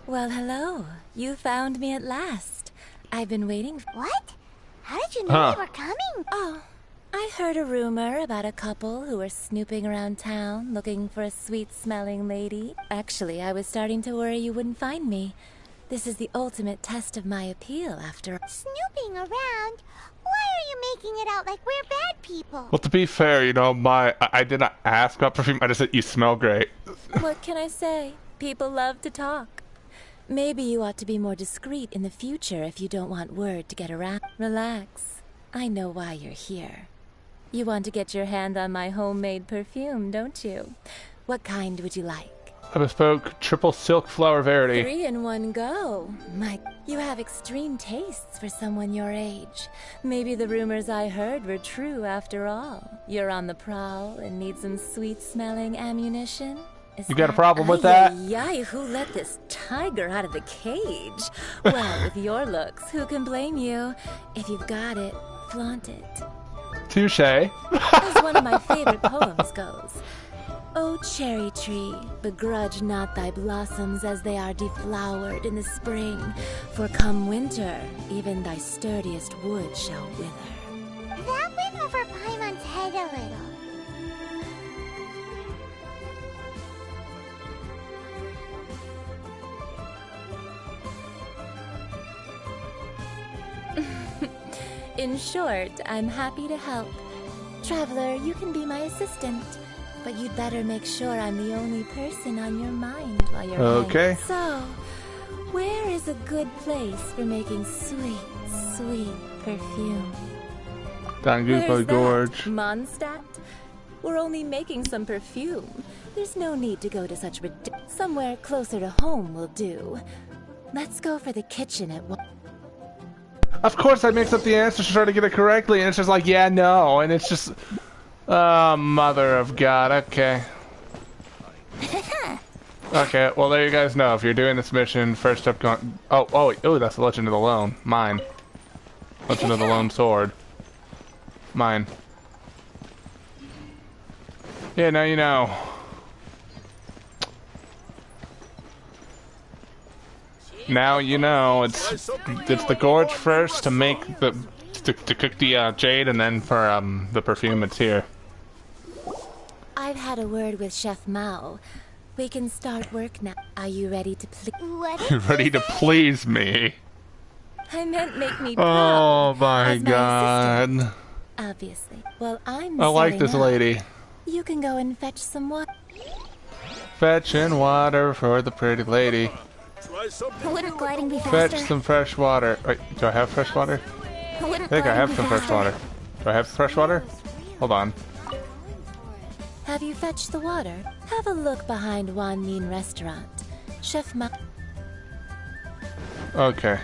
Well, hello. You found me at last. I've been waiting for... What? How did you know we were coming? Oh, I heard a rumor about a couple who were snooping around town looking for a sweet-smelling lady. Actually, I was starting to worry you wouldn't find me. This is the ultimate test of my appeal, after all. Snooping around? Why are you making it out like we're bad people? Well, to be fair, you know, I did not ask about perfume. I just said you smell great. What can I say? People love to talk. Maybe you ought to be more discreet in the future if you don't want word to get around. Relax. I know why you're here. You want to get your hand on my homemade perfume, don't you? What kind would you like? A bespoke triple silk flower verity. 3 in one go. You have extreme tastes for someone your age. Maybe the rumors I heard were true after all. You're on the prowl and need some sweet-smelling ammunition? You got a problem with that? Yay, who let this tiger out of the cage? Well, with your looks, who can blame you? If you've got it, flaunt it. Touche. As one of my favorite poems goes, O cherry tree, begrudge not thy blossoms as they are deflowered in the spring, for come winter, even thy sturdiest wood shall wither. That went over Paimon's head a little. In short, I'm happy to help. Traveler, you can be my assistant, but you'd better make sure I'm the only person on your mind while you're okay. So, where is a good place for making sweet, sweet perfume? Dangupa Gorge. Mondstadt? We're only making some perfume. There's no need to go to such somewhere closer to home will do. Let's go for the kitchen at one. Of course, I mixed up the answers to try to get it correctly, and it's just like, yeah, no, and it's just, oh, mother of God. Okay. Okay. Well, there you guys know. If you're doing this mission, first up, oh, that's the Legend of the Lone. Mine. Legend of the Lone Sword. Mine. Yeah, now you know. Now you know. It's the gorge first to make to cook the jade, and then for the perfume it's here. I've had a word with Chef Mao. We can start work now. Are you ready to please? Ready to please me? I meant make me proud. Oh my God. Assistant. Obviously. Well, I like this lady. You can go and fetch some water. Fetching water for the pretty lady. Wouldn't gliding be faster? Fetch some fresh water. Wait, do I have fresh water? I think I have some fresh water. Do I have fresh water? Hold on. Have you fetched the water? Have a look behind Wan Min Restaurant. Chef Ma... Okay.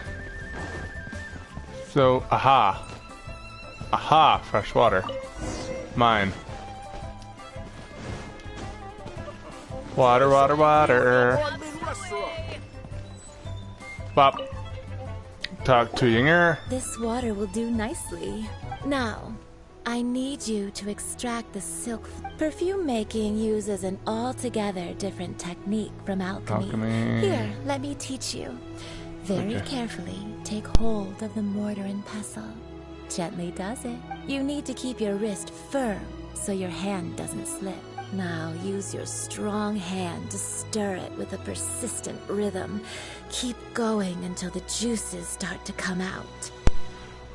So, aha. Aha, fresh water. Mine. Water, water, water. Bop. talk to Yinger. This water will do nicely. Now, I need you to extract the silk. Perfume making uses an altogether different technique from alchemy. Here, let me teach you. Very carefully, take hold of the mortar and pestle. Gently does it. You need to keep your wrist firm so your hand doesn't slip. Now use your strong hand to stir it with a persistent rhythm. Keep going until the juices start to come out.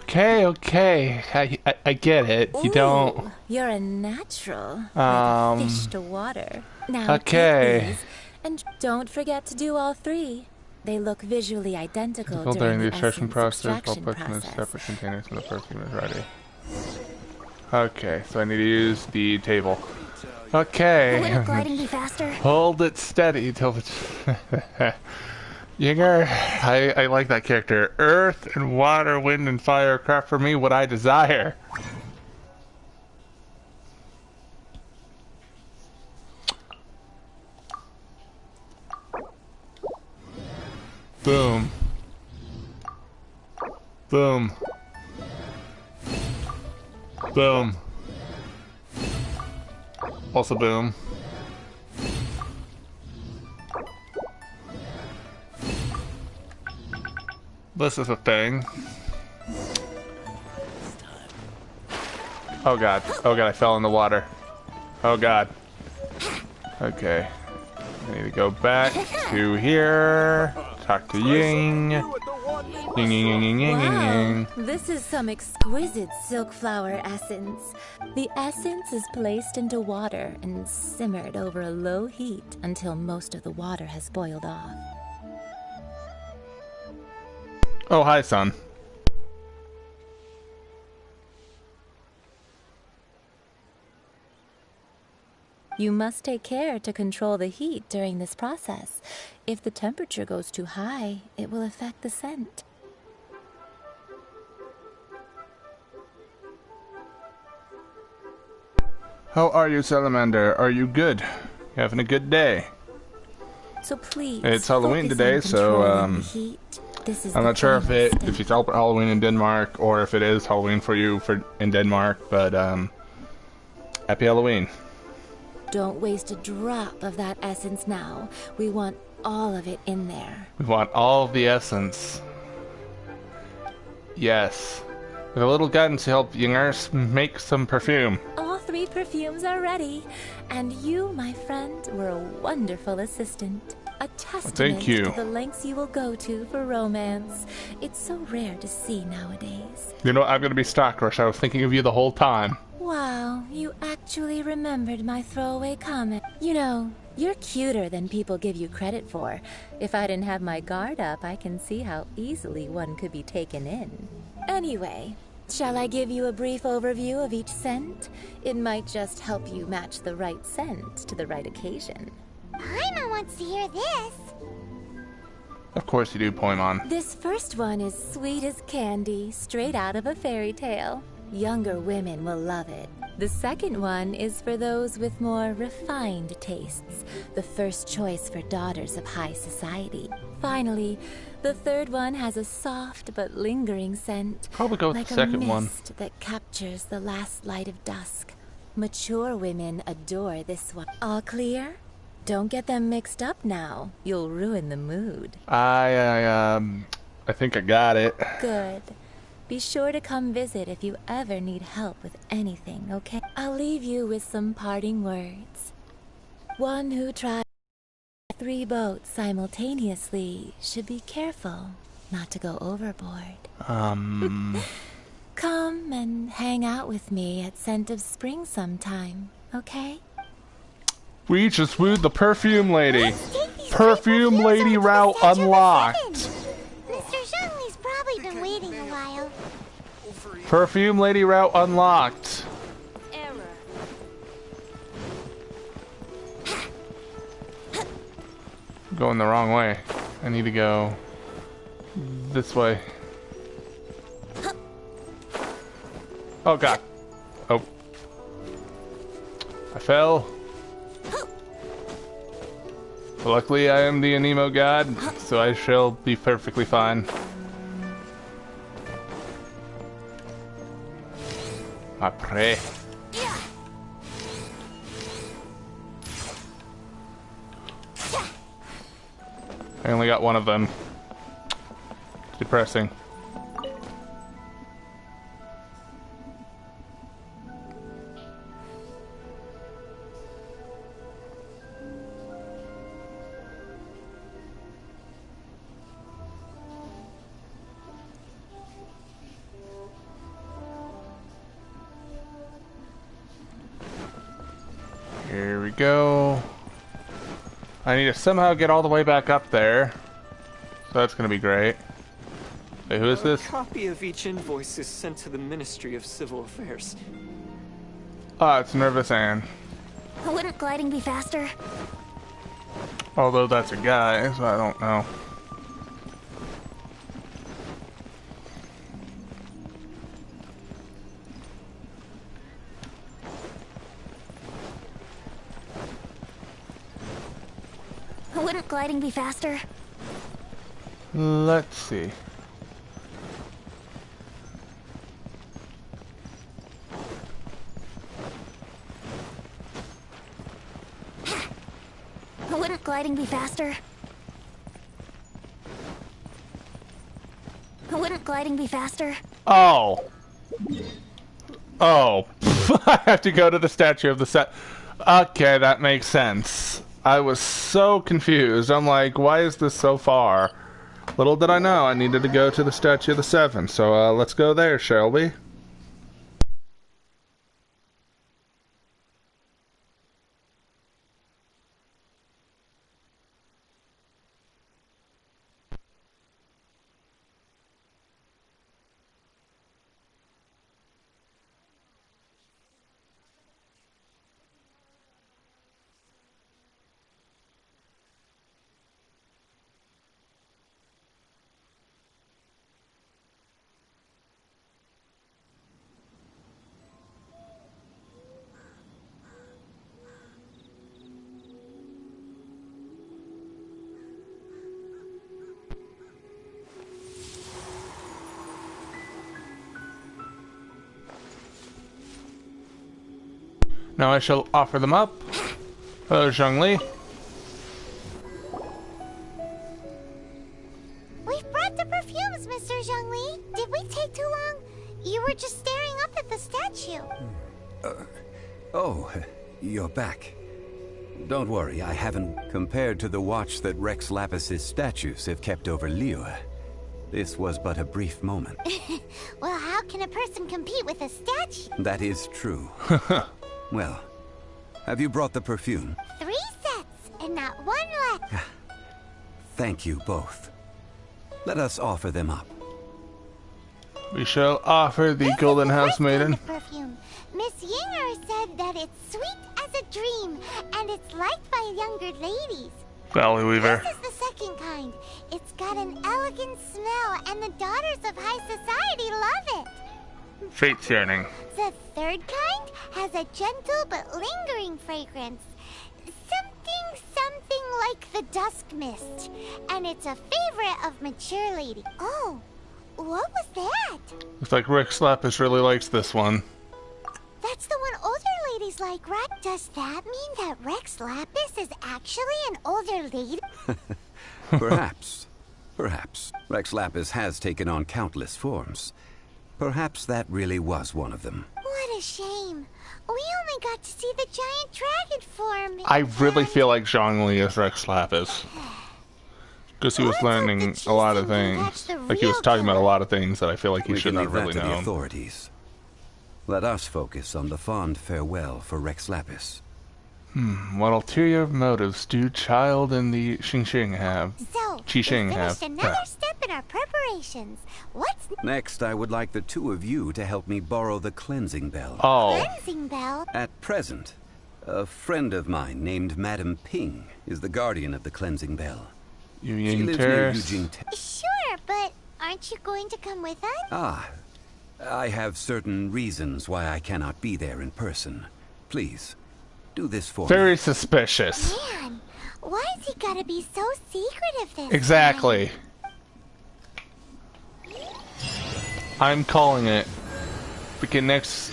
Okay. I get it. You don't... You're a natural. Like a fish to water. Now take these, and don't forget to do all three. They look visually identical during the extraction process. Separate containers when the perfume is ready. Okay, so I need to use the table. Okay. Will gliding be faster? Hold it steady till it's... Yinger, I like that character. Earth and water, wind and fire craft for me what I desire. Boom. Boom. Boom. Also boom. This is a thing. Oh god. Oh god, I fell in the water. Oh god. Okay. I need to go back to here. Talk to Ying. Ying, ying, ying, ying, ying, ying. This is some exquisite silk flower essence. The essence is placed into water and simmered over a low heat until most of the water has boiled off. Oh, hi, son. You must take care to control the heat during this process. If the temperature goes too high, it will affect the scent. How are you, Salamander? Are you good? You having a good day? So please, it's Halloween today, so I'm not sure if you celebrate Halloween in Denmark or if it is Halloween for you in Denmark, but happy Halloween. Don't waste a drop of that essence now. We want all of it in there. We want all of the essence. Yes. With a little guidance to help Yingers make some perfume. All 3 perfumes are ready. And you, my friend, were a wonderful assistant. A testament to the lengths you will go to for romance. It's so rare to see nowadays. You know, I'm going to be stalkerish. I was thinking of you the whole time. Wow, you actually remembered my throwaway comment. You know, you're cuter than people give you credit for. If I didn't have my guard up, I can see how easily one could be taken in. Anyway, shall I give you a brief overview of each scent? It might just help you match the right scent to the right occasion. Paimon wants to hear this. Of course you do, Paimon. This first one is sweet as candy, straight out of a fairy tale. Younger women will love it. The second one is for those with more refined tastes, the first choice for daughters of high society. Finally, the third one has a soft but lingering scent. Probably go with like the second a one. mist that captures the last light of dusk. Mature women adore this one. All clear? Don't get them mixed up now. You'll ruin the mood. I think I got it. Good. Be sure to come visit if you ever need help with anything, okay? I'll leave you with some parting words. One who tries 3 boats simultaneously should be careful not to go overboard. Come and hang out with me at Scent of Spring sometime, okay? We just wooed the perfume lady. Perfume lady route unlocked. Probably been waiting a while. Perfume lady route unlocked. Error. I'm going the wrong way. I need to go this way. Oh god. Oh. I fell. Luckily I am the Anemo god, so I shall be perfectly fine. I pray. I only got one of them. Depressing. Here we go. I need to somehow get all the way back up there. So that's gonna be great. Wait, who is this? A copy of each invoice is sent to the Ministry of Civil Affairs. Ah, it's Nervous Anne. Wouldn't gliding be faster? Although that's a guy, so I don't know. Wouldn't gliding be faster? Let's see. Wouldn't gliding be faster? Wouldn't gliding be faster? Oh. Oh. I have to go to the statue of the set. Okay, that makes sense. I was so confused. I'm like, why is this so far? Little did I know I needed to go to the statue of the Seven. So let's go there, shall we? Now I shall offer them up. Hello, Zhongli. We've brought the perfumes, Mr. Zhongli. Did we take too long? You were just staring up at the statue. Oh, you're back. Don't worry, I haven't compared to the watch that Rex Lapis's statues have kept over Liyue. This was but a brief moment. Well, how can a person compete with a statue? That is true. Well, have you brought the perfume? 3 sets, and not one left. Thank you both. Let us offer them up. We shall offer the Golden House Maiden. Perfume. Miss Yinger said that it's sweet as a dream, and it's liked by younger ladies. Valley Weaver. This is the second kind. It's got an elegant smell, and the daughters of high society love it. Fate's Yearning. The third kind has a gentle but lingering fragrance. Something like the dusk mist. And it's a favorite of mature ladies. Oh, what was that? Looks like Rex Lapis really likes this one. That's the one older ladies like, right? Does that mean that Rex Lapis is actually an older lady? Perhaps. Perhaps. Rex Lapis has taken on countless forms. Perhaps that really was one of them. What a shame. We only got to see the giant dragon form. I really feel like Zhongli is Rex Lapis. Because he was learning a lot of things. Like he was talking about a lot of things that I feel like he should not really know. The authorities. Let us focus on the fond farewell for Rex Lapis. What ulterior motives do Childe and the Xingxing have? So, Qixing have. Another step in our preparations. What's next? I would like the two of you to help me borrow the cleansing bell. Oh. Cleansing bell? At present, a friend of mine named Madame Ping is the guardian of the cleansing bell. She lives near Eugene. Sure, but aren't you going to come with us? Ah, I have certain reasons why I cannot be there in person. Please, do this for me. Very suspicious. Man, why has he gotta be so secretive this Exactly. I'm calling it. Freaking next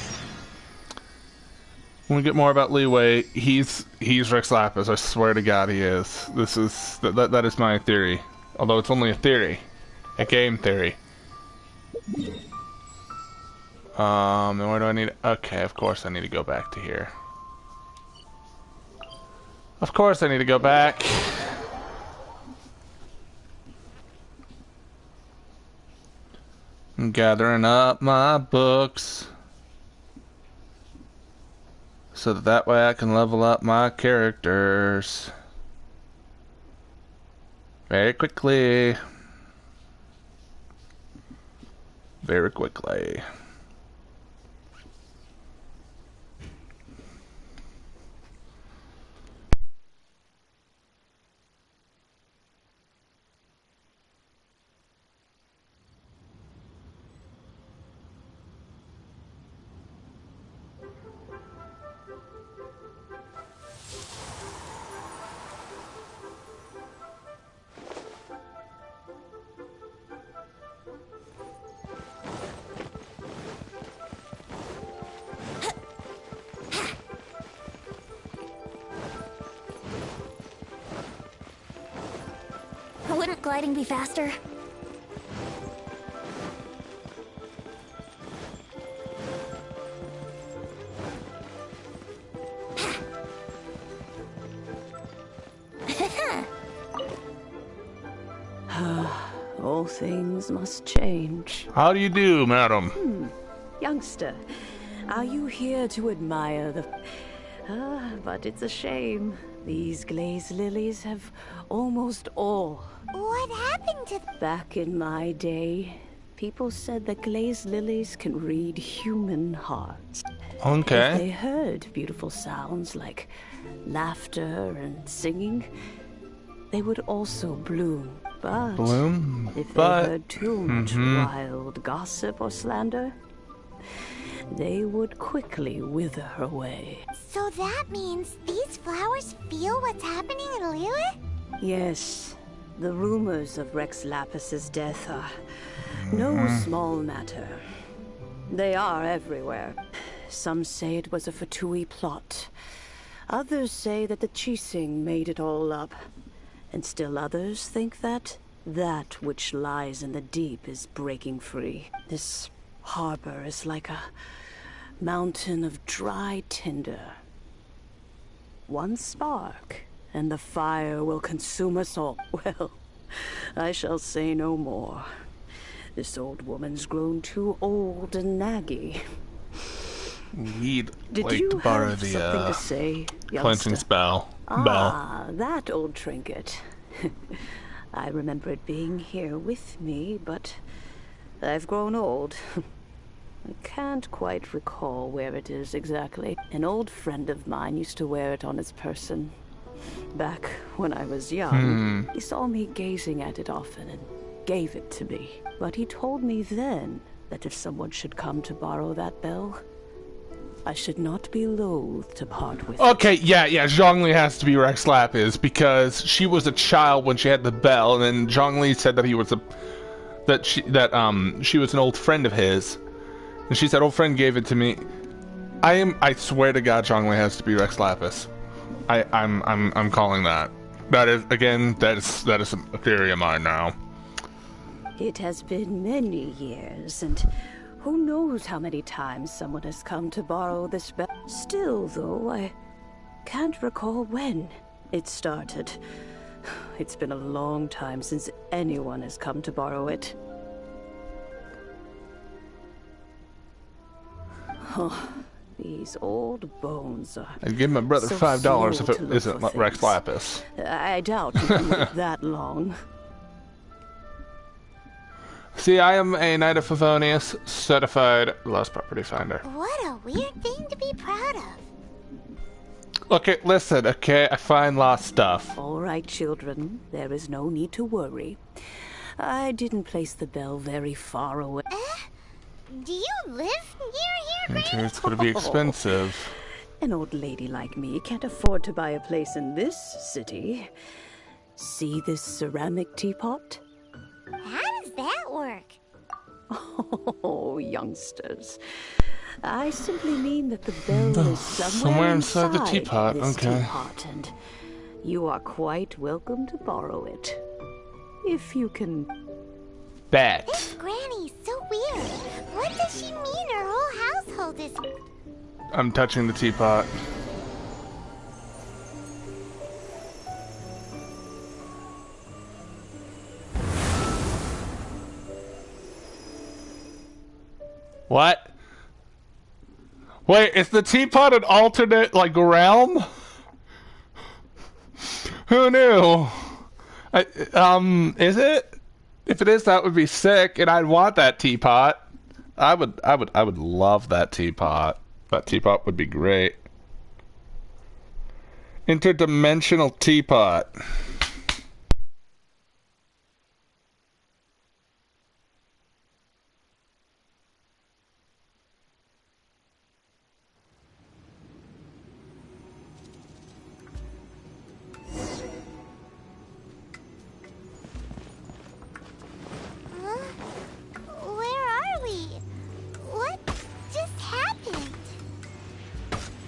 When we get more about Leeway, he's Rex Lapis. I swear to God, he is. That is my theory. Although it's only a theory, a game theory. And where do I need? Okay, of course I need to go back to here. Of course I need to go back. I'm gathering up my books so that way I can level up my characters very quickly. Very quickly. Wouldn't gliding be faster? All things must change. How do you do, madam? Youngster, are you here to admire the... but it's a shame. These glazed lilies have almost all... What happened to them? Back in my day, people said that glazed lilies can read human hearts. Okay. If they heard beautiful sounds like laughter and singing, they would also bloom. But if they heard too much wild gossip or slander, they would quickly wither away. So that means these flowers feel what's happening in Liyue? Yes. The rumors of Rex Lapis's death are no small matter. They are everywhere. Some say it was a Fatui plot. Others say that the Qixing made it all up. And still others think that which lies in the deep is breaking free. This harbor is like a mountain of dry tinder. One spark, and the fire will consume us all. Well, I shall say no more. This old woman's grown too old and naggy. We'd Did like you to borrow have the something to say, cleansing youngster? spell. Ah, that old trinket. I remember it being here with me, but I've grown old. I can't quite recall where it is exactly. An old friend of mine used to wear it on his person. Back when I was young, he saw me gazing at it often and gave it to me. But he told me then that if someone should come to borrow that bell, I should not be loath to part with it. Okay, yeah, Zhongli has to be Rex Lapis because she was a child when she had the bell, and then Zhongli said that she was an old friend of his, and she said old friend gave it to me. I swear to God, Zhongli has to be Rex Lapis. I'm calling that. That is a theory of mine now. It has been many years, and who knows how many times someone has come to borrow this bell. Still, though, I can't recall when it started. It's been a long time since anyone has come to borrow it. Oh, these old bones are... I'd give my brother so $5 if slow it to look isn't for Rex things. Lapis. I doubt you can live that long. See, I am a Knight of Favonius, certified lost property finder. What a weird thing to be proud of. Okay, listen, okay? I find lost stuff. All right, children. There is no need to worry. I didn't place the bell very far away. Do you live near here, Granny? It's gonna be expensive. An old lady like me can't afford to buy a place in this city. See this ceramic teapot? How does that work? Oh, youngsters. I simply mean that the bell is somewhere inside the teapot. This Okay. teapot, and you are quite welcome to borrow it. If you can... Bet. This granny's so weird. What does she mean her whole household is... I'm touching the teapot. What? Wait, is the teapot an alternate, like, realm? Who knew? Is it? If it is, that would be sick, and I'd want that teapot. I would love that teapot. That teapot would be great. Interdimensional teapot.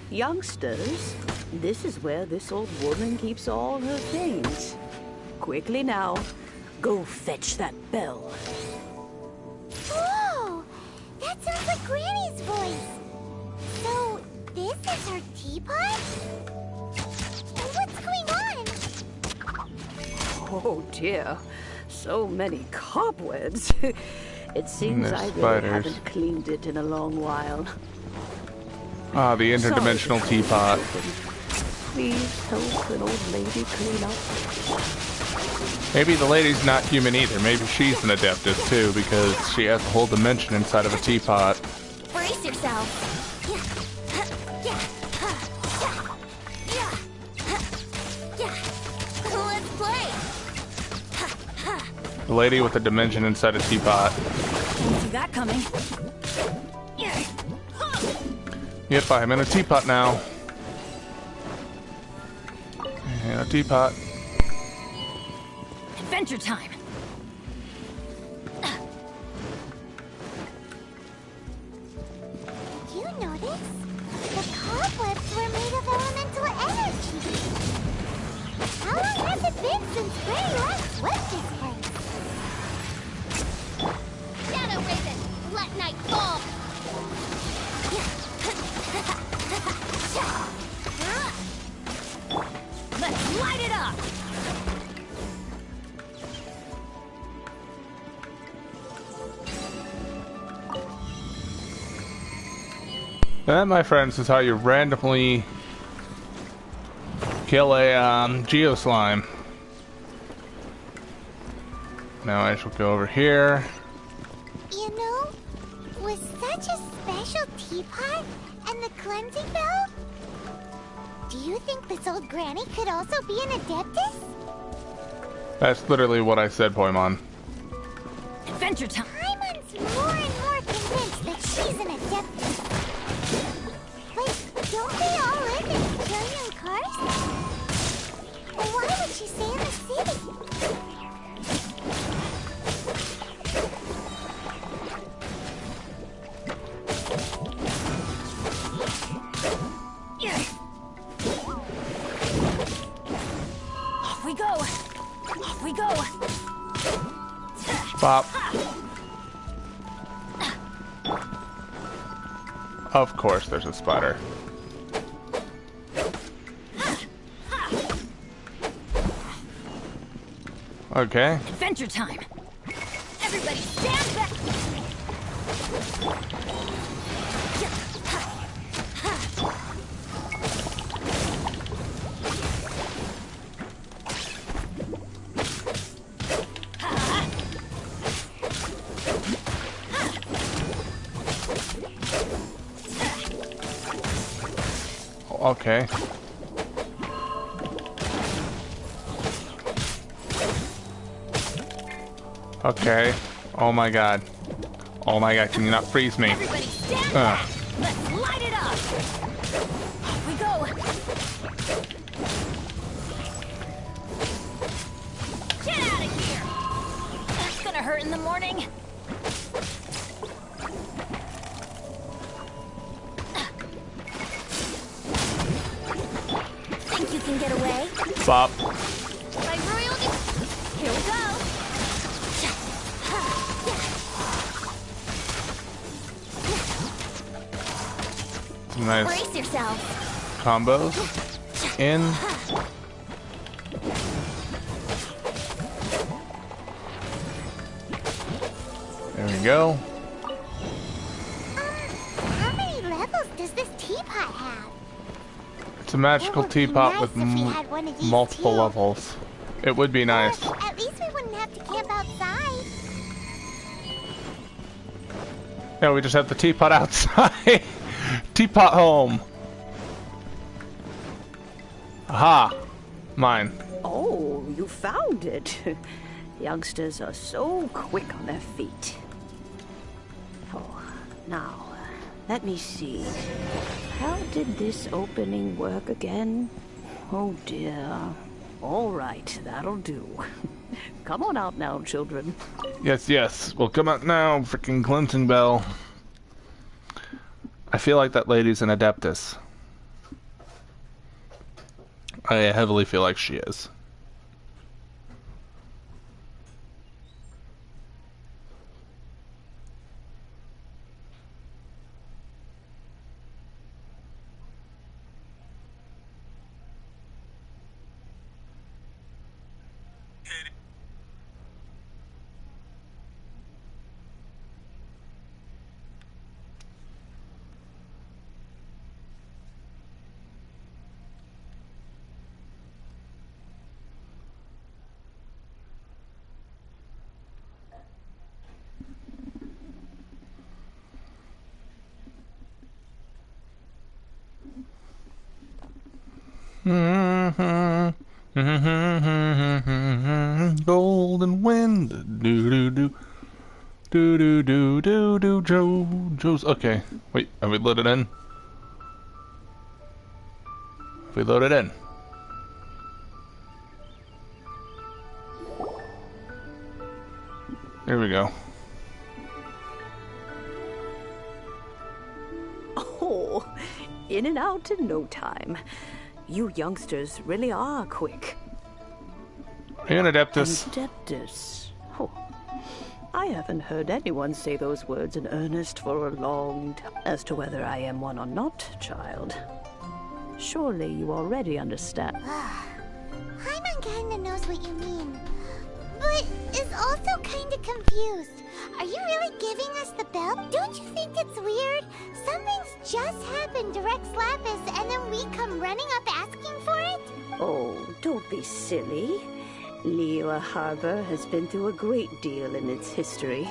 Youngsters, this is where this old woman keeps all her things. Quickly now, go fetch that bell. Whoa! That sounds like Granny's voice. So, this is her teapot? What's going on? Oh dear, so many cobwebs. It seems I really spiders. haven't cleaned it in a long while. Ah, the interdimensional teapot. Please help an old lady clean up. Maybe the lady's not human either. Maybe she's an Adeptus too, because she has a whole dimension inside of a teapot. Brace yourself. Let's play. The lady with a dimension inside a teapot. Didn't see that coming. Yep, I'm in a teapot now. In a teapot. Adventure time. Did you notice? The cobwebs were made of elemental energy. How long has it been since Granny last swept this place? Shadow Raven, let night fall. Let's light it up. That, my friends, is how you randomly kill a Geo Slime. Now I shall go over here. You know, with such a special teapot and the cleansing bell, do you think this old granny could also be an Adeptus? That's literally what I said, Poimon. Adventure time. Paimon's more and more convinced that she's an Adeptus. But don't they all live in trillion cars? Why would she stay in the city? Off we go. Off we go. Bop. Of course there's a spider. Okay. Adventure time. Everybody stand back. Okay. Okay. Oh my god. Oh my god, can you not freeze me? Everybody stand back. Let's light it up. Off we go. Get out of here. That's gonna hurt in the morning. can get away. Bop. By royalty. Here we go. Nice. Brace yourself. Combos. In. There we go. How many levels does this teapot have? It's a magical teapot with multiple levels. It would be nice. At least we wouldn't have to camp outside. Yeah, we just have the teapot outside. Teapot home. Aha. Mine. Oh, you found it. Youngsters are so quick on their feet. Oh, now, let me see. How did this opening work again? Oh dear. All right, that'll do. Come on out now, children. Yes, yes. Well, come out now, freaking cleansing bell. I feel like that lady's an adeptus. I heavily feel like she is. Golden wind, do do do, do do do do do. Joe's okay. Wait, have we loaded in? Have we loaded in? There we go. Oh, in and out in no time. You youngsters really are quick. Are you an adeptus? Adeptus. Oh, I haven't heard anyone say those words in earnest for a long time. As to whether I am one or not, child, surely you already understand. Paimon kinda knows what you mean, but is also kinda confused. Are you really giving us the bell? Don't you think it's weird? Something's just happened to Rex Lapis and then we come running up asking for it? Oh, don't be silly. Liyue Harbor has been through a great deal in its history.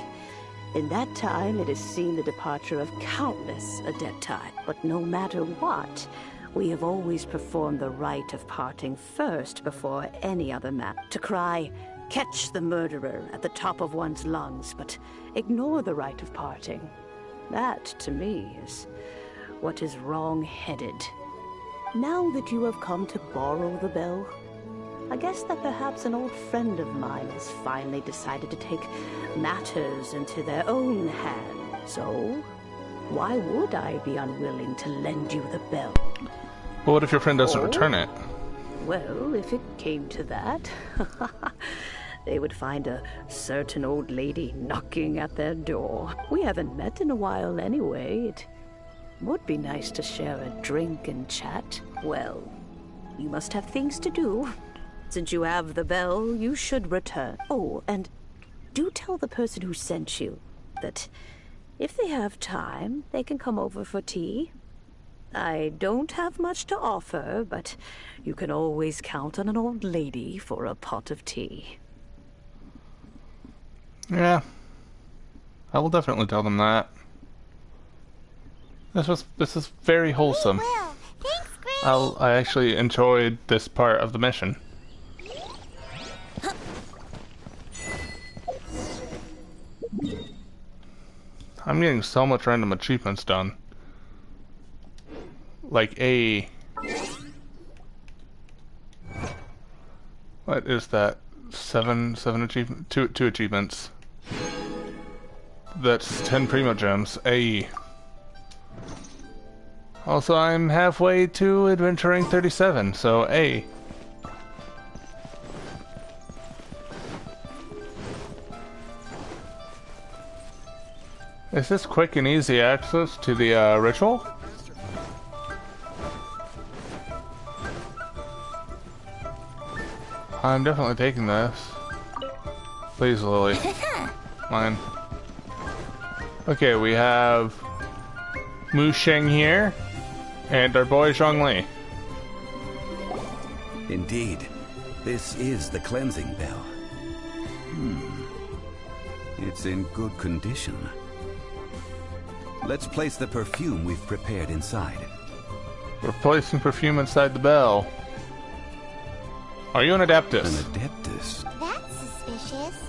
In that time, it has seen the departure of countless Adepti. But no matter what, we have always performed the rite of parting first before any other matter. To cry, "Catch the murderer," at the top of one's lungs, but ignore the rite of parting. That, to me, is what is wrong-headed. Now that you have come to borrow the bell, I guess that perhaps an old friend of mine has finally decided to take matters into their own hands. So, why would I be unwilling to lend you the bell? Well, what if your friend doesn't return it? Well, if it came to that, they would find a certain old lady knocking at their door. We haven't met in a while anyway. It would be nice to share a drink and chat. Well, you must have things to do. Since you have the bell, you should return. Oh, and do tell the person who sent you that if they have time, they can come over for tea. I don't have much to offer, but you can always count on an old lady for a pot of tea. Yeah. I will definitely tell them that. This is very wholesome. Thanks, Granny. I actually enjoyed this part of the mission. I'm getting so much random achievements done. Like what is that? Seven achievement, two achievements. That's 10 primo gems. Also, I'm halfway to adventuring 37, so A. Is this quick and easy access to the ritual? I'm definitely taking this. Please, Lily. Mine. Okay, we have Mu Sheng here, and our boy Zhongli. Indeed, this is the cleansing bell. It's in good condition. Let's place the perfume we've prepared inside. We're placing perfume inside the bell. Are you an Adeptus? An Adeptus? That's suspicious.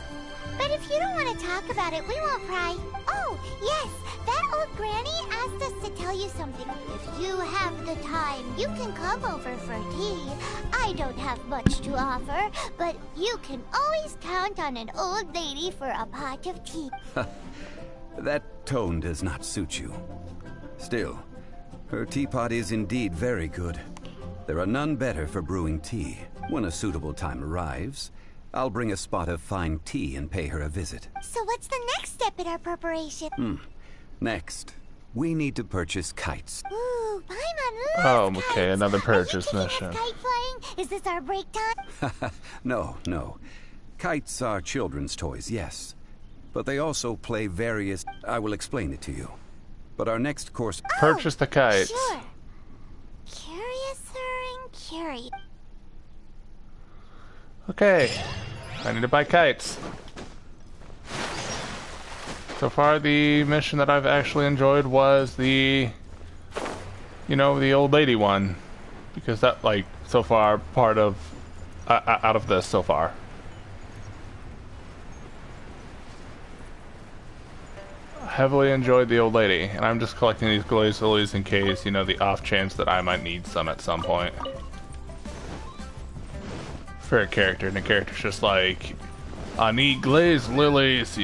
But if you don't want to talk about it, we won't pry. Oh, yes, that old granny asked us to tell you something. If you have the time, you can come over for tea. I don't have much to offer, but you can always count on an old lady for a pot of tea. That tone does not suit you. Still, her teapot is indeed very good. There are none better for brewing tea. When a suitable time arrives, I'll bring a spot of fine tea and pay her a visit. So what's the next step in our preparation? Next, we need to purchase kites. Ooh, Paimon loves okay, kites. another purchase Are you mission. teaching us kite flying? Is this our break time? No. Kites are children's toys, yes. But they also play various... I will explain it to you. But our next course... Purchase the kites. Sure. Curiouser and curious. Okay, I need to buy kites. So far, the mission that I've actually enjoyed was the, the old lady one, because that, like, so far, part of, out of this so far. Heavily enjoyed the old lady, and I'm just collecting these glazed lilies in case, the off chance that I might need some at some point. For a character, and the character's just like, I need glazed lilies,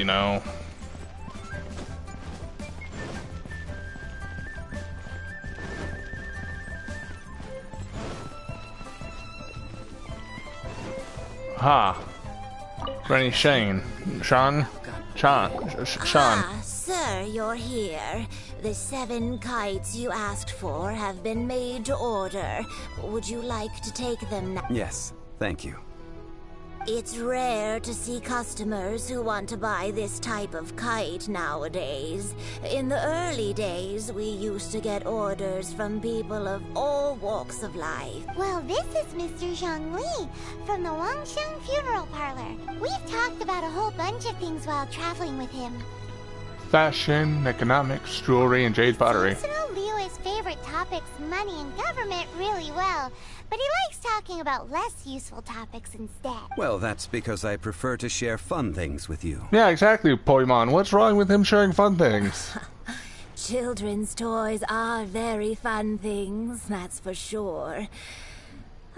Ha. Granny Sean. Ah, sir, you're here. The 7 kites you asked for have been made to order. Would you like to take them now? Yes, thank you. It's rare to see customers who want to buy this type of kite nowadays. In the early days, we used to get orders from people of all walks of life. Well, this is Mr. Zhongli from the Wangsheng Funeral Parlor. We've talked about a whole bunch of things while traveling with him. Fashion, economics, jewelry, and jade pottery. Seems to know Liyue's favorite topics, money and government, really well. But he likes talking about less useful topics instead. Well, that's because I prefer to share fun things with you. Yeah, exactly, Poimon. What's wrong with him sharing fun things? Children's toys are very fun things, that's for sure.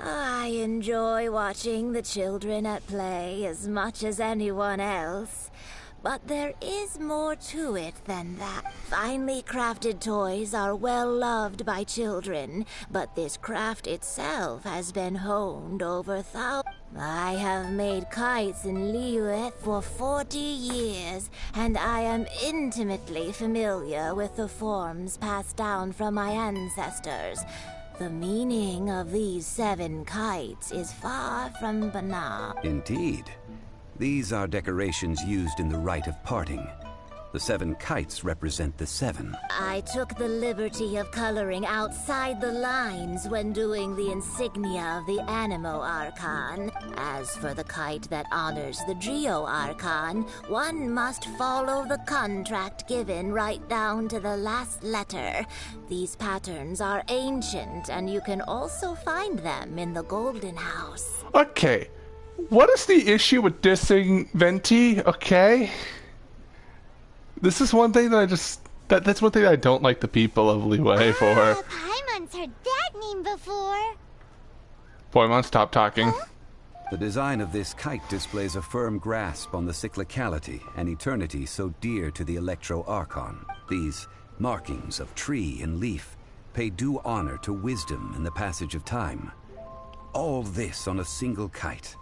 I enjoy watching the children at play as much as anyone else. But there is more to it than that. Finely crafted toys are well loved by children, but this craft itself has been honed over thousands. I have made kites in Liyue for 40 years, and I am intimately familiar with the forms passed down from my ancestors. The meaning of these 7 kites is far from banal. Indeed. These are decorations used in the rite of parting. The 7 kites represent the 7. I took the liberty of coloring outside the lines when doing the insignia of the Animo Archon. As for the kite that honors the Geo Archon, one must follow the contract given right down to the last letter. These patterns are ancient, and you can also find them in the Golden House. Okay. What is the issue with dissing Venti? Okay. This is one thing that I just... That's one thing I don't like the people of Liyue for. Paimon's heard that name before. Poimon, stop talking. Huh? The design of this kite displays a firm grasp on the cyclicality and eternity so dear to the Electro Archon. These markings of tree and leaf, pay due honor to wisdom and the passage of time. All this on a single kite.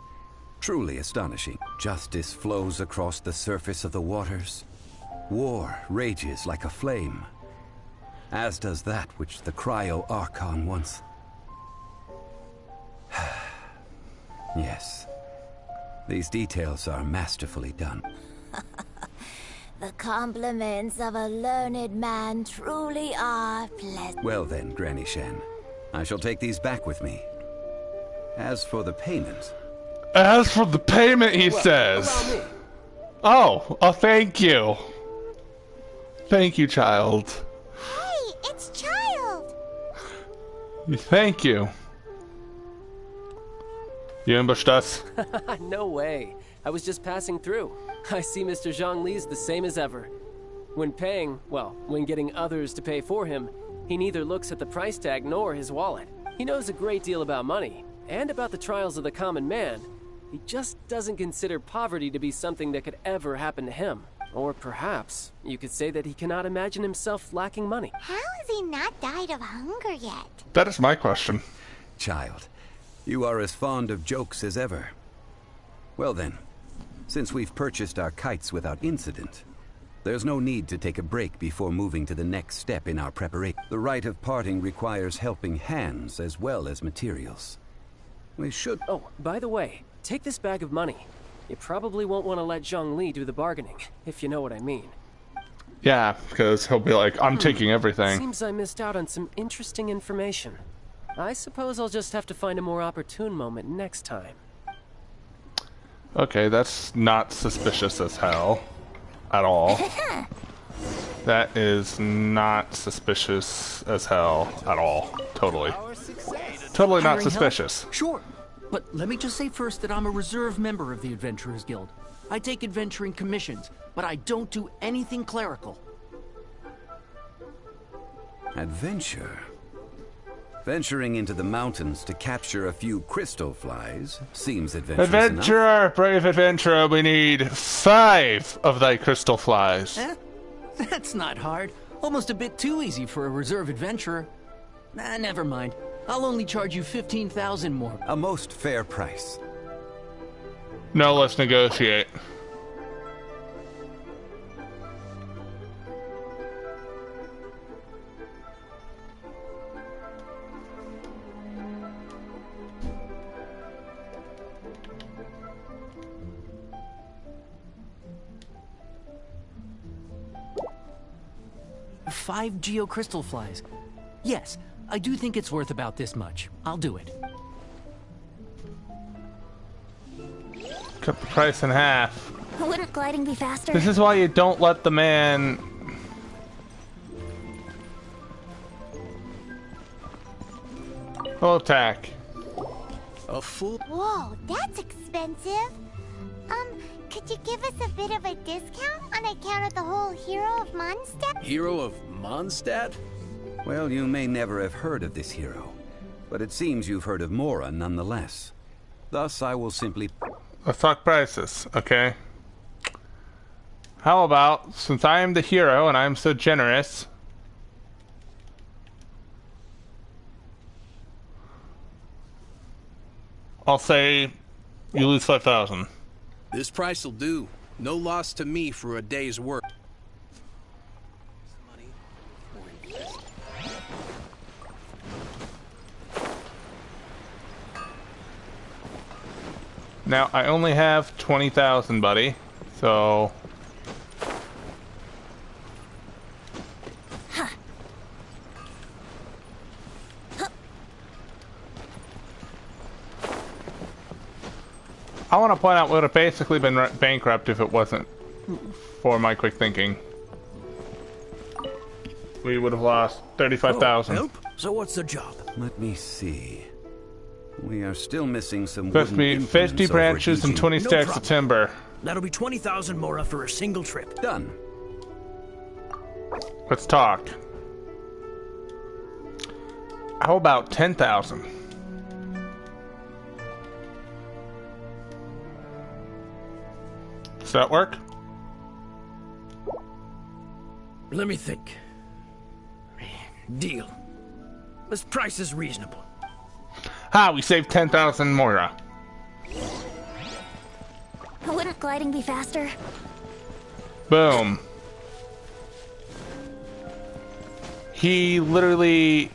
Truly astonishing. Justice flows across the surface of the waters. War rages like a flame. As does that which the Cryo-Archon once... Yes. These details are masterfully done. The compliments of a learned man truly are pleasant. Well then, Granny Shan. I shall take these back with me. As for the payment... As for the payment, he says. Oh, thank you. Thank you, child. Hey, it's Childe. Thank you. You ambushed us? No way. I was just passing through. I see Mr. Zhongli's the same as ever. When paying, well, when getting others to pay for him, he neither looks at the price tag nor his wallet. He knows a great deal about money, and about the trials of the common man. He just doesn't consider poverty to be something that could ever happen to him. Or perhaps you could say that he cannot imagine himself lacking money. How has he not died of hunger yet? That is my question. Child, you are as fond of jokes as ever. Well then, since we've purchased our kites without incident, there's no need to take a break before moving to the next step in our preparation. The rite of parting requires helping hands as well as materials. We should... Oh, by the way, take this bag of money. You probably won't want to let Zhongli do the bargaining, if you know what I mean. Yeah, because he'll be like, I'm taking everything. Seems I missed out on some interesting information. I suppose I'll just have to find a more opportune moment next time. Okay, that's not suspicious as hell. At all. That is not suspicious as hell at all. Totally. Totally not suspicious. Help? Sure. But let me just say first that I'm a reserve member of the Adventurers Guild. I take adventuring commissions, but I don't do anything clerical. Adventure? Venturing into the mountains to capture a few crystal flies seems adventurous Adventurer, enough. brave adventurer, we need 5 of thy crystal flies. Eh? That's not hard. Almost a bit too easy for a reserve adventurer. Nah, never mind. I'll only charge you 15,000 more. A most fair price. No, let's negotiate. Five geocrystal flies. Yes, I do think it's worth about this much. I'll do it. Cut the price in half. Wouldn't gliding be faster? This is why you don't let the man... Full attack. A full... Whoa, that's expensive. Could you give us a bit of a discount on account of the whole Hero of Mondstadt? Hero of Mondstadt? Well, you may never have heard of this hero, but it seems you've heard of Mora nonetheless. Thus, I will simply... Let's talk prices, okay? How about, since I am the hero and I'm so generous... I'll say you lose 5,000. This price will do. No loss to me for a day's work. Now, I only have 20,000, buddy, so... I want to point out we would have basically been bankrupt if it wasn't for my quick thinking. We would have lost 35,000. Help? So what's the job? Let me see. We are still missing some Supposed to be 50 branches and 20 stacks of timber. That'll be 20,000 more for a single trip. Done. Let's talk. How about 10,000? Does that work? Let me think. Deal. This price is reasonable. Ha! We saved 10,000 Moira. Wouldn't gliding be faster? Boom. He literally...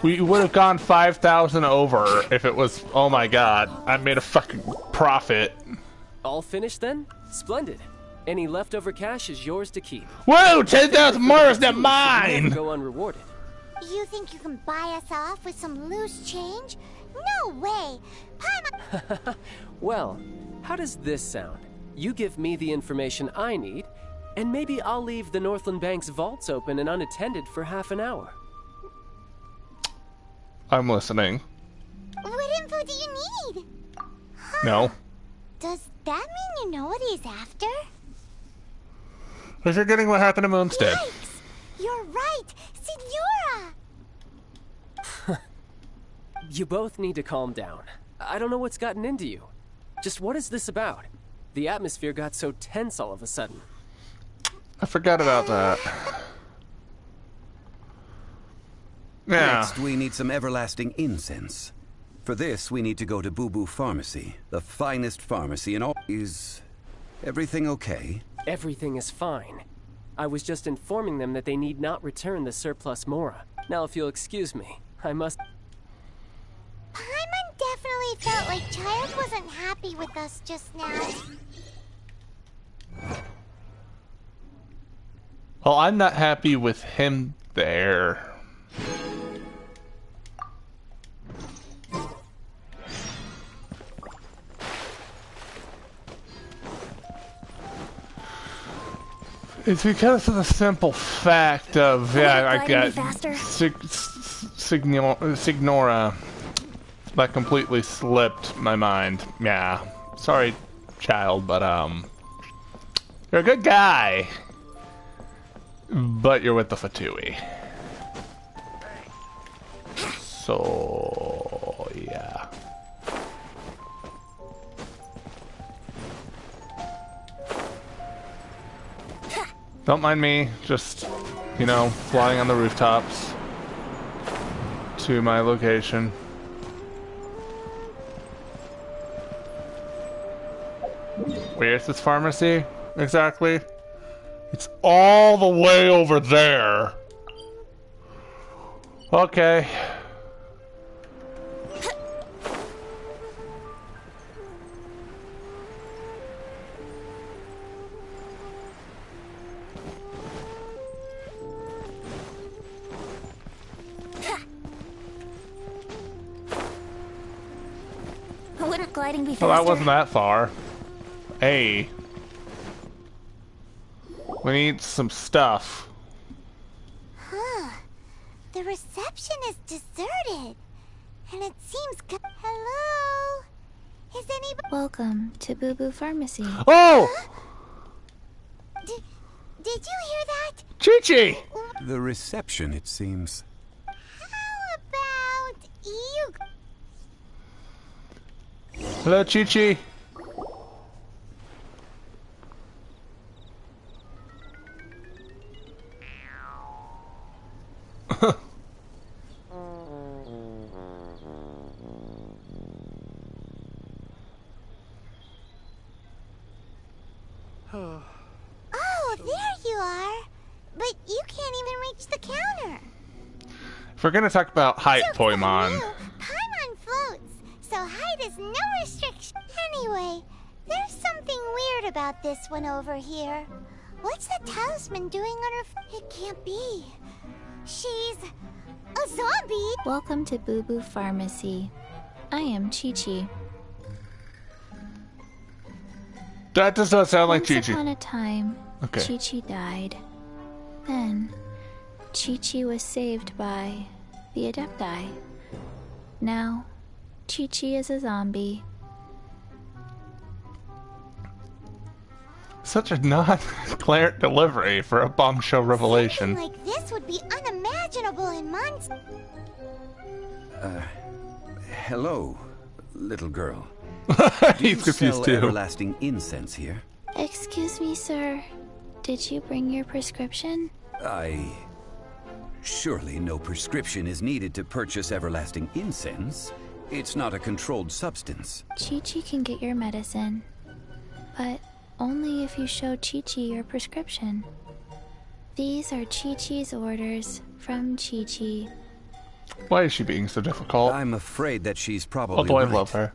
We would have gone 5,000 over if it was... Oh my god. I made a fucking profit. All finished then? Splendid. Any leftover cash is yours to keep. Whoa! 10,000 more is not mine! Go unrewarded. You think you can buy us off with some loose change? No way! Well, how does this sound? You give me the information I need, and maybe I'll leave the Northland Bank's vaults open and unattended for half an hour. I'm listening. What info do you need? No. Does that mean you know what he's after? Because you're getting what happened to Moonstead. Yikes! You're right! Signora! You both need to calm down. I don't know what's gotten into you. Just what is this about? The atmosphere got so tense all of a sudden. I forgot about that. Yeah. Next, we need some everlasting incense. For this, we need to go to Boo Boo Pharmacy, the finest pharmacy in all. Is everything okay? Everything is fine. I was just informing them that they need not return the surplus Mora. Now, if you'll excuse me, I must... Paimon definitely felt like Childe wasn't happy with us just now. Well, I'm not happy with him there. It's because of the simple fact of, yeah, I got Signora. That completely slipped my mind. Yeah. Sorry, child, but, you're a good guy. But you're with the Fatui. So, yeah. Don't mind me, just, you know, flying on the rooftops to my location. Where's this pharmacy exactly? It's all the way over there. Okay. Wouldn't gliding be faster? Well, that wasn't that far. Hey. We need some stuff. Huh. The reception is deserted. And it seems... Hello? Is anybody... Welcome to Boo Boo Pharmacy. Oh! Huh? Did you hear that? Qiqi! The reception, it seems. How about you... Hello, Qiqi. Oh, there you are. But you can't even reach the counter. If we're gonna talk about height, Toymon. Paimon floats, so height is no restriction. Anyway, there's something weird about this one over here. What's the talisman doing on her It can't be. She's a zombie. Welcome to Boo Boo Pharmacy. I am Qiqi. That does not sound like Once Qiqi. upon a time, Okay. Qiqi died. Then, Qiqi was saved by the Adepti. Now, Qiqi is a zombie. Such a non-clear delivery for a bombshell revelation. Something like this would be unimaginable in months. Hello, little girl. He's confused too. Everlasting incense here? Excuse me, sir. Did you bring your prescription? Surely no prescription is needed to purchase everlasting incense. It's not a controlled substance. Qiqi can get your medicine, but only if you show Qiqi your prescription. These are Qiqi's orders from Qiqi. Why is she being so difficult? I'm afraid that she's probably Although right. I love her.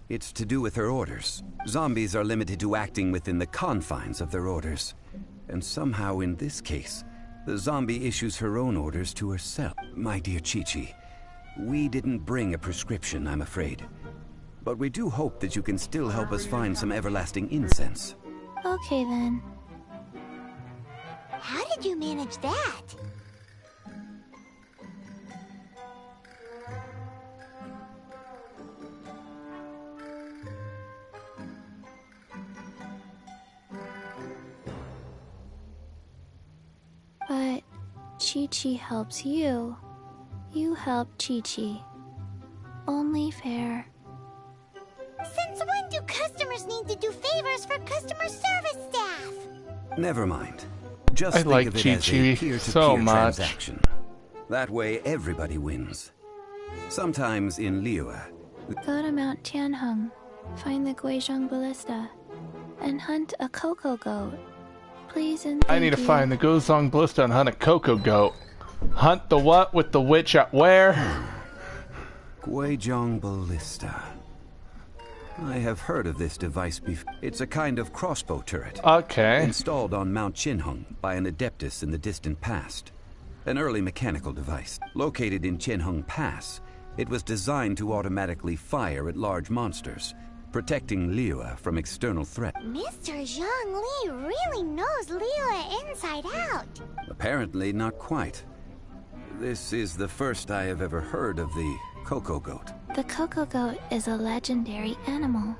It's to do with her orders. Zombies are limited to acting within the confines of their orders. And somehow in this case, the zombie issues her own orders to herself. My dear Qiqi, we didn't bring a prescription, I'm afraid. But we do hope that you can still help us find some everlasting incense. Okay then. How did you manage that? But Qiqi helps you. You help Qiqi. Only fair. Since when do customers need to do favors for customer service staff? Never mind. Just I think like of it as a Qiqi peer-to-peer so much. transaction. That way everybody wins. Sometimes in Liyue, Go to Mount Tianheng, find the Guizhong Ballista, and hunt a cocoa goat. Please and I need to find the Gozong Ballista and hunt a cocoa goat. Hunt the what with the witch at where? Guizhong Ballista. I have heard of this device before. It's a kind of crossbow turret. Okay. Installed on Mount Tianheng by an adeptus in the distant past. An early mechanical device. Located in Tianheng Pass, it was designed to automatically fire at large monsters, protecting Liyue from external threat. Mr. Zhongli really knows Liyue inside out. Apparently not quite. This is the first I have ever heard of the cocoa goat. The cocoa goat is a legendary animal,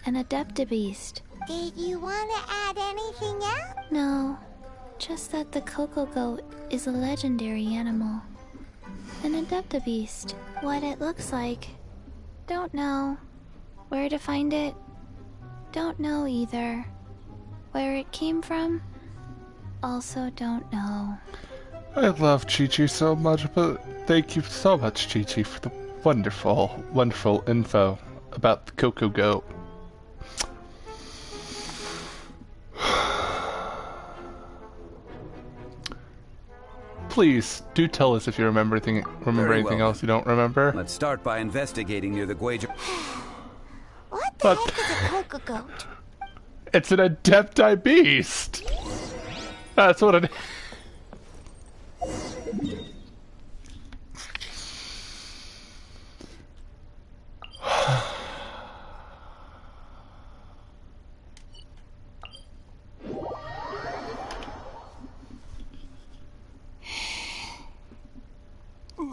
an adeptabeast. Did you want to add anything else? No, just that the cocoa goat is a legendary animal, an adeptabeast. What it looks like, don't know. Where to find it, don't know either. Where it came from, also don't know. I love Qiqi so much, but thank you so much, Qiqi, for the wonderful, wonderful info about the cocoa goat. Please, do tell us if you remember anything Very well. else you don't remember. Let's start by investigating near the Guizhong. What the heck is a cocoa goat? It's an adepti beast! That's what it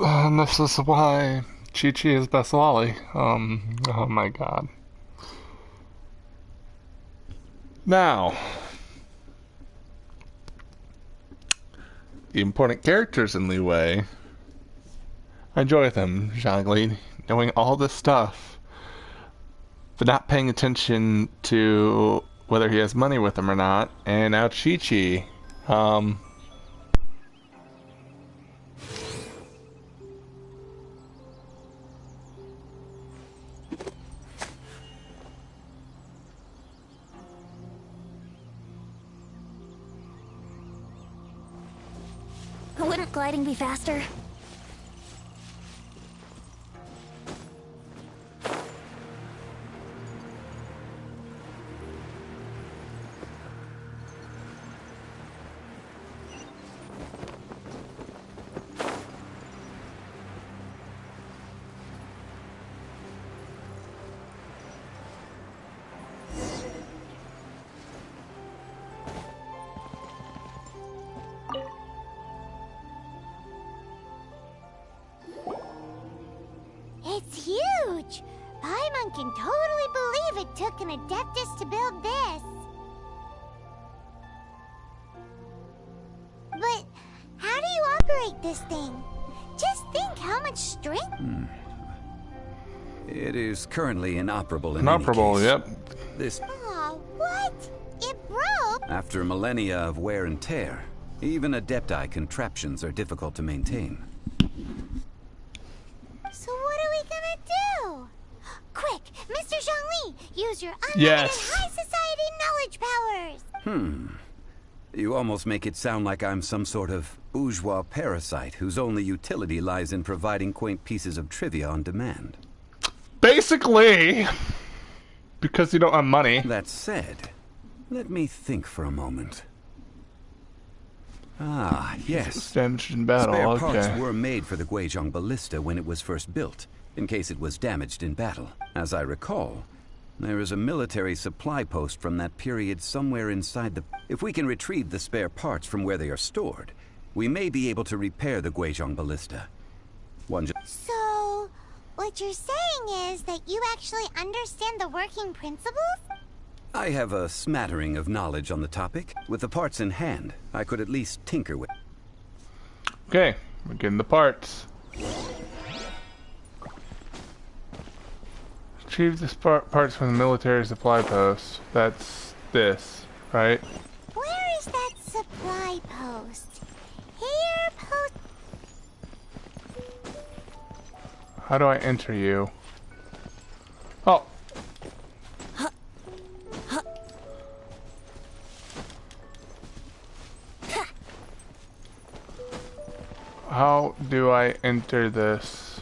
And this is why Qiqi is best Wally. Oh my god. Now, the important characters in Liyue. I enjoy them, Zhongli, knowing all this stuff, but not paying attention to whether he has money with him or not. And now Qiqi, Wouldn't gliding be faster? It's huge! Paimon can totally believe it took an adeptus to build this. But how do you operate this thing? Just think how much strength... It is currently inoperable in inoperable, any case. yep. This, Aw, what? It broke? after millennia of wear and tear, Even Adepti contraptions are difficult to maintain. So what are we gonna do? Quick, Mr. Zhongli, use your unlimited Yes. high society knowledge powers! You almost make it sound like I'm some sort of bourgeois parasite whose only utility lies in providing quaint pieces of trivia on demand. Basically, because you don't have money. That said, let me think for a moment. Ah, yes. Damaged in battle, Spare okay. parts were made for the Guizhong Ballista when it was first built, in case it was damaged in battle. As I recall, there is a military supply post from that period somewhere inside the... If we can retrieve the spare parts from where they are stored, we may be able to repair the Guizhong Ballista. So, what you're saying is that you actually understand the working principles? I have a smattering of knowledge on the topic. With the parts in hand, I could at least tinker with... Okay, we're getting the parts. Retrieve the parts from the military supply post. That's this, right? Where is that supply post? Here, post... How do I enter you? Oh. How do I enter this?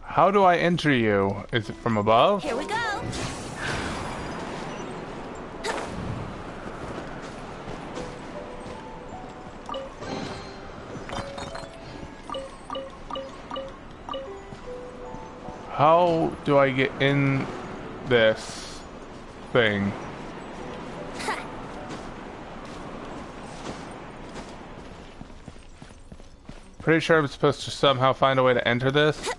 How do I enter you? Is it from above? Here we go. How do I get in this thing? Pretty sure I'm supposed to somehow find a way to enter this.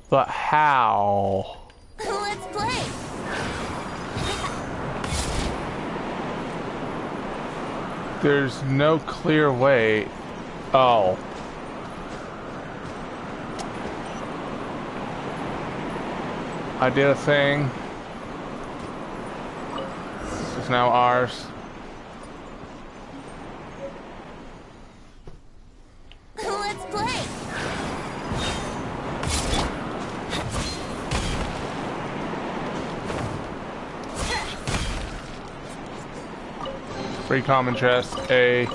But how? Let's play. There's no clear way. Oh. I did a thing. This is now ours. Let's play. Free common chest, A.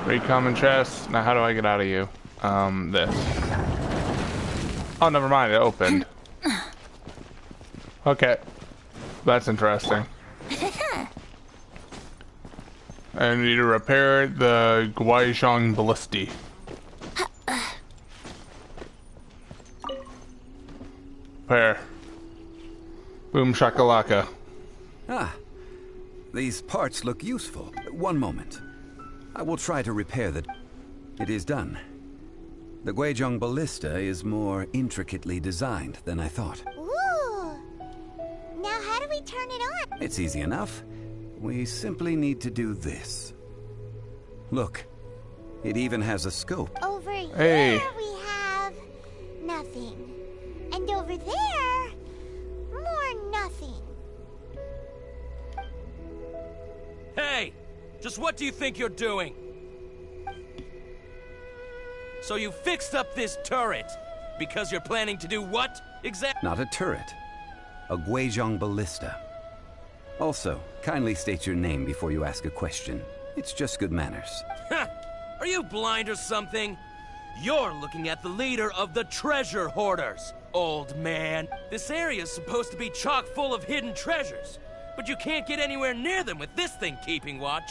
Free common chest. Now how do I get out of you? This. Oh, never mind, it opened. Okay. That's interesting. I need to repair the Guizhong Ballista. Repair. Boom shakalaka. Ah, these parts look useful. One moment. I will try to repair the... It is done. The Guizhong Ballista is more intricately designed than I thought. Ooh! Now how do we turn it on? It's easy enough. We simply need to do this. Look, it even has a scope. Over here we have... nothing. And over there... more nothing. Hey! Just what do you think you're doing? So you fixed up this turret because you're planning to do what exactly? Not a turret. A Guizhong Ballista. Also, kindly state your name before you ask a question. It's just good manners. Are you blind or something? You're looking at the leader of the treasure hoarders, old man. This area is supposed to be chock full of hidden treasures, but you can't get anywhere near them with this thing keeping watch.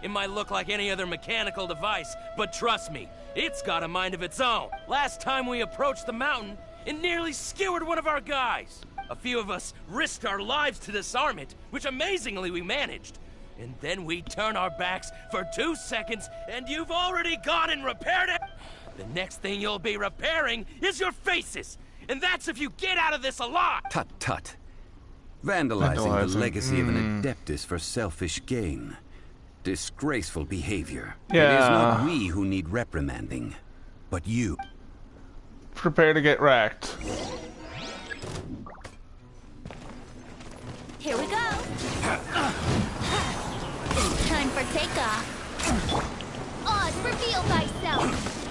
It might look like any other mechanical device, but trust me, it's got a mind of its own. Last time we approached the mountain, it nearly skewered one of our guys. A few of us risked our lives to disarm it, which amazingly we managed. And then we turn our backs for 2 seconds, and you've already gone and repaired it! The next thing you'll be repairing is your faces! And that's if you get out of this alive! Tut tut. Vandalizing the legacy of an Adeptus for selfish gain. Disgraceful behavior. Yeah. It is not we who need reprimanding, but you. Prepare to get wrecked. Here we go. Time for takeoff. Oz, reveal thyself.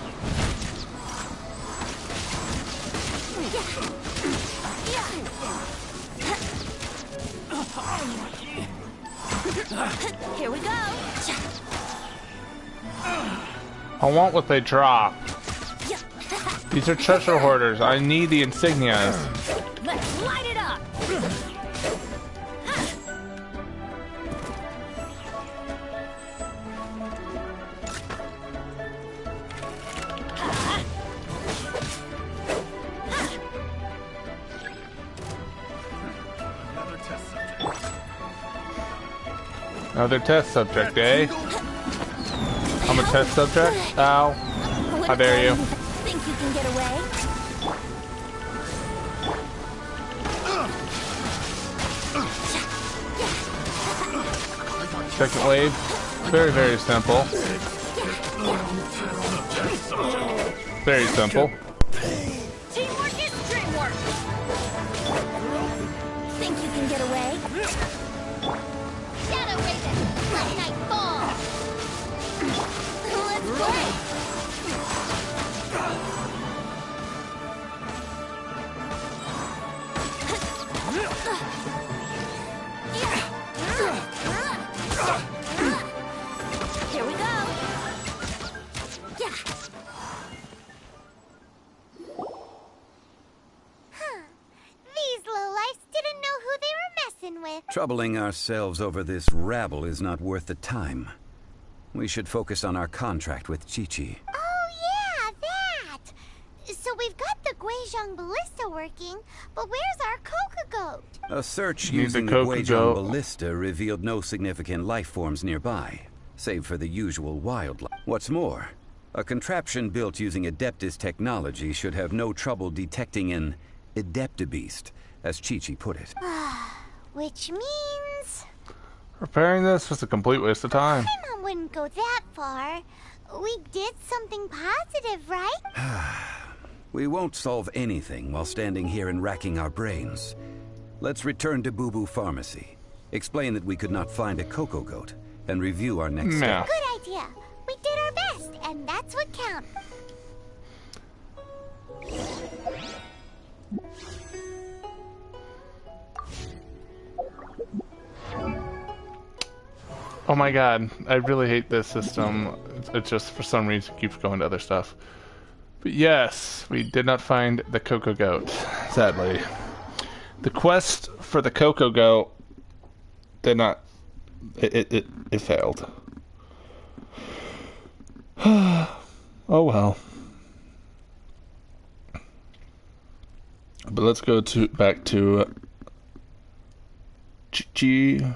Here we go. I want what they drop. These are treasure hoarders. I need the insignias. Let's light it up. Another test subject, eh? I'm a test subject? Ow. How dare you? Think you can get away? Second wave. Very, very simple. Very simple. Teamwork is dreamwork. Think you can get away? Shadow Raven, let night fall. Let's play. Here we go. Yeah. These lowlifes didn't know who they were messing with. Troubling ourselves over this rabble is not worth the time. We should focus on our contract with Qiqi. Oh yeah, that! So we've got the Guizhong ballista working, but where's our Coca goat? A search Need using the the Coca Guizhong goat. ballista revealed no significant life forms nearby, save for the usual wildlife. What's more, a contraption built using Adeptus technology should have no trouble detecting an Adeptabeast, as Qiqi put it. Which means... Repairing this was a complete waste of time. My mom wouldn't go that far. We did something positive, right? We won't solve anything while standing here and racking our brains. Let's return to Boo Boo Pharmacy. Explain that we could not find a Coco Goat, and review our next step. Good idea. We did our best, and that's what counts. Oh my god, I really hate this system. It just, for some reason, keeps going to other stuff. But yes, we did not find the Coco Goat, sadly. The quest for the Coco Goat did not... It failed. Oh well. But let's go back to... Qiqi.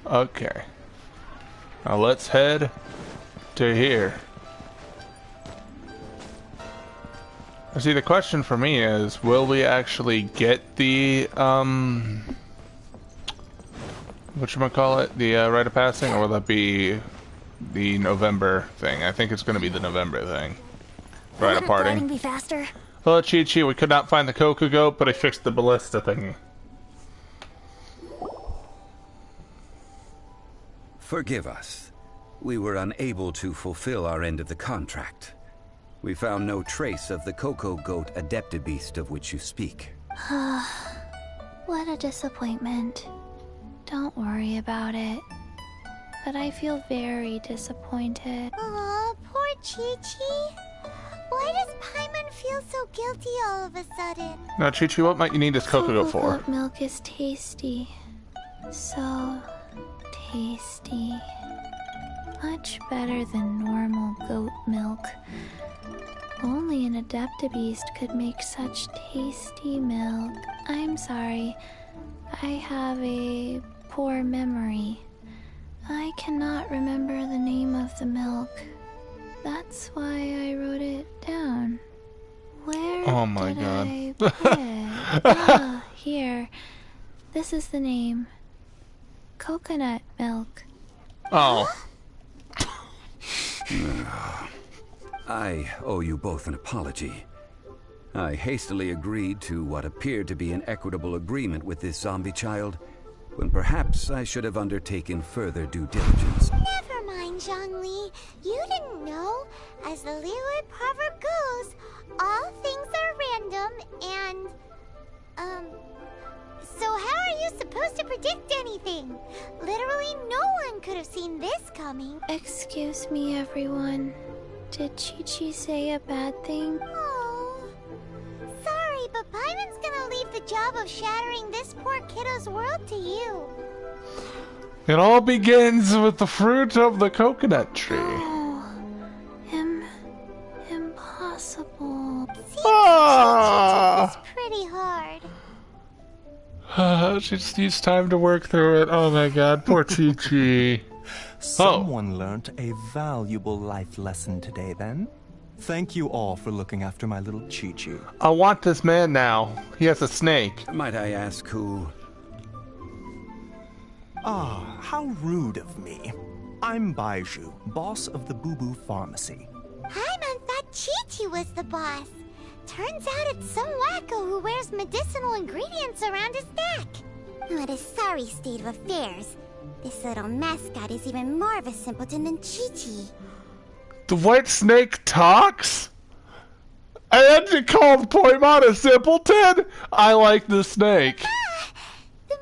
Okay. Now let's head to here. See, the question for me is, will we actually get the, whatchamacallit, the rite of passing, or will that be the November thing? I think it's going to be the November thing. Rite of parting. Be faster. Hello, Qiqi. We could not find the Coco Goat, but I fixed the ballista thingy. Forgive us. We were unable to fulfill our end of the contract. We found no trace of the Coco Goat Adeptabeast of which you speak. What a disappointment. Don't worry about it. But I feel very disappointed. Aw, poor Qiqi. Why does Paimon feel so guilty all of a sudden? Now, Qiqi, what might you need this Coco Goat for? Goat milk is tasty. So tasty. Much better than normal goat milk. Only an adeptabeast could make such tasty milk. I'm sorry. I have a poor memory. I cannot remember the name of the milk. That's why I wrote it down. Where oh my did God. I put it? Ah, here. This is the name. Coconut milk. Oh. I owe you both an apology. I hastily agreed to what appeared to be an equitable agreement with this zombie child, when perhaps I should have undertaken further due diligence. Never mind, Zhongli. You didn't know. As the Liyue proverb goes, all things are random and... So how are you supposed to predict anything? Literally no one could have seen this coming. Excuse me, everyone. Did Qiqi say a bad thing? Oh, sorry, but Paimon's gonna leave the job of shattering this poor kiddo's world to you. It all begins with the fruit of the coconut tree. Oh, impossible. Qiqi took this pretty hard. She just needs time to work through it. Oh my God, poor Qiqi. Someone learnt a valuable life lesson today, then. Thank you all for looking after my little Qiqi. I want this man now. He has a snake. Might I ask who... Ah, how rude of me. I'm Baiju, boss of the Boo Boo Pharmacy. Paimon thought Qiqi was the boss. Turns out it's some wacko who wears medicinal ingredients around his neck. What a sorry state of affairs. This little mascot is even more of a simpleton than Qiqi. The white snake talks? And you called Paimon a simpleton? I like the snake. The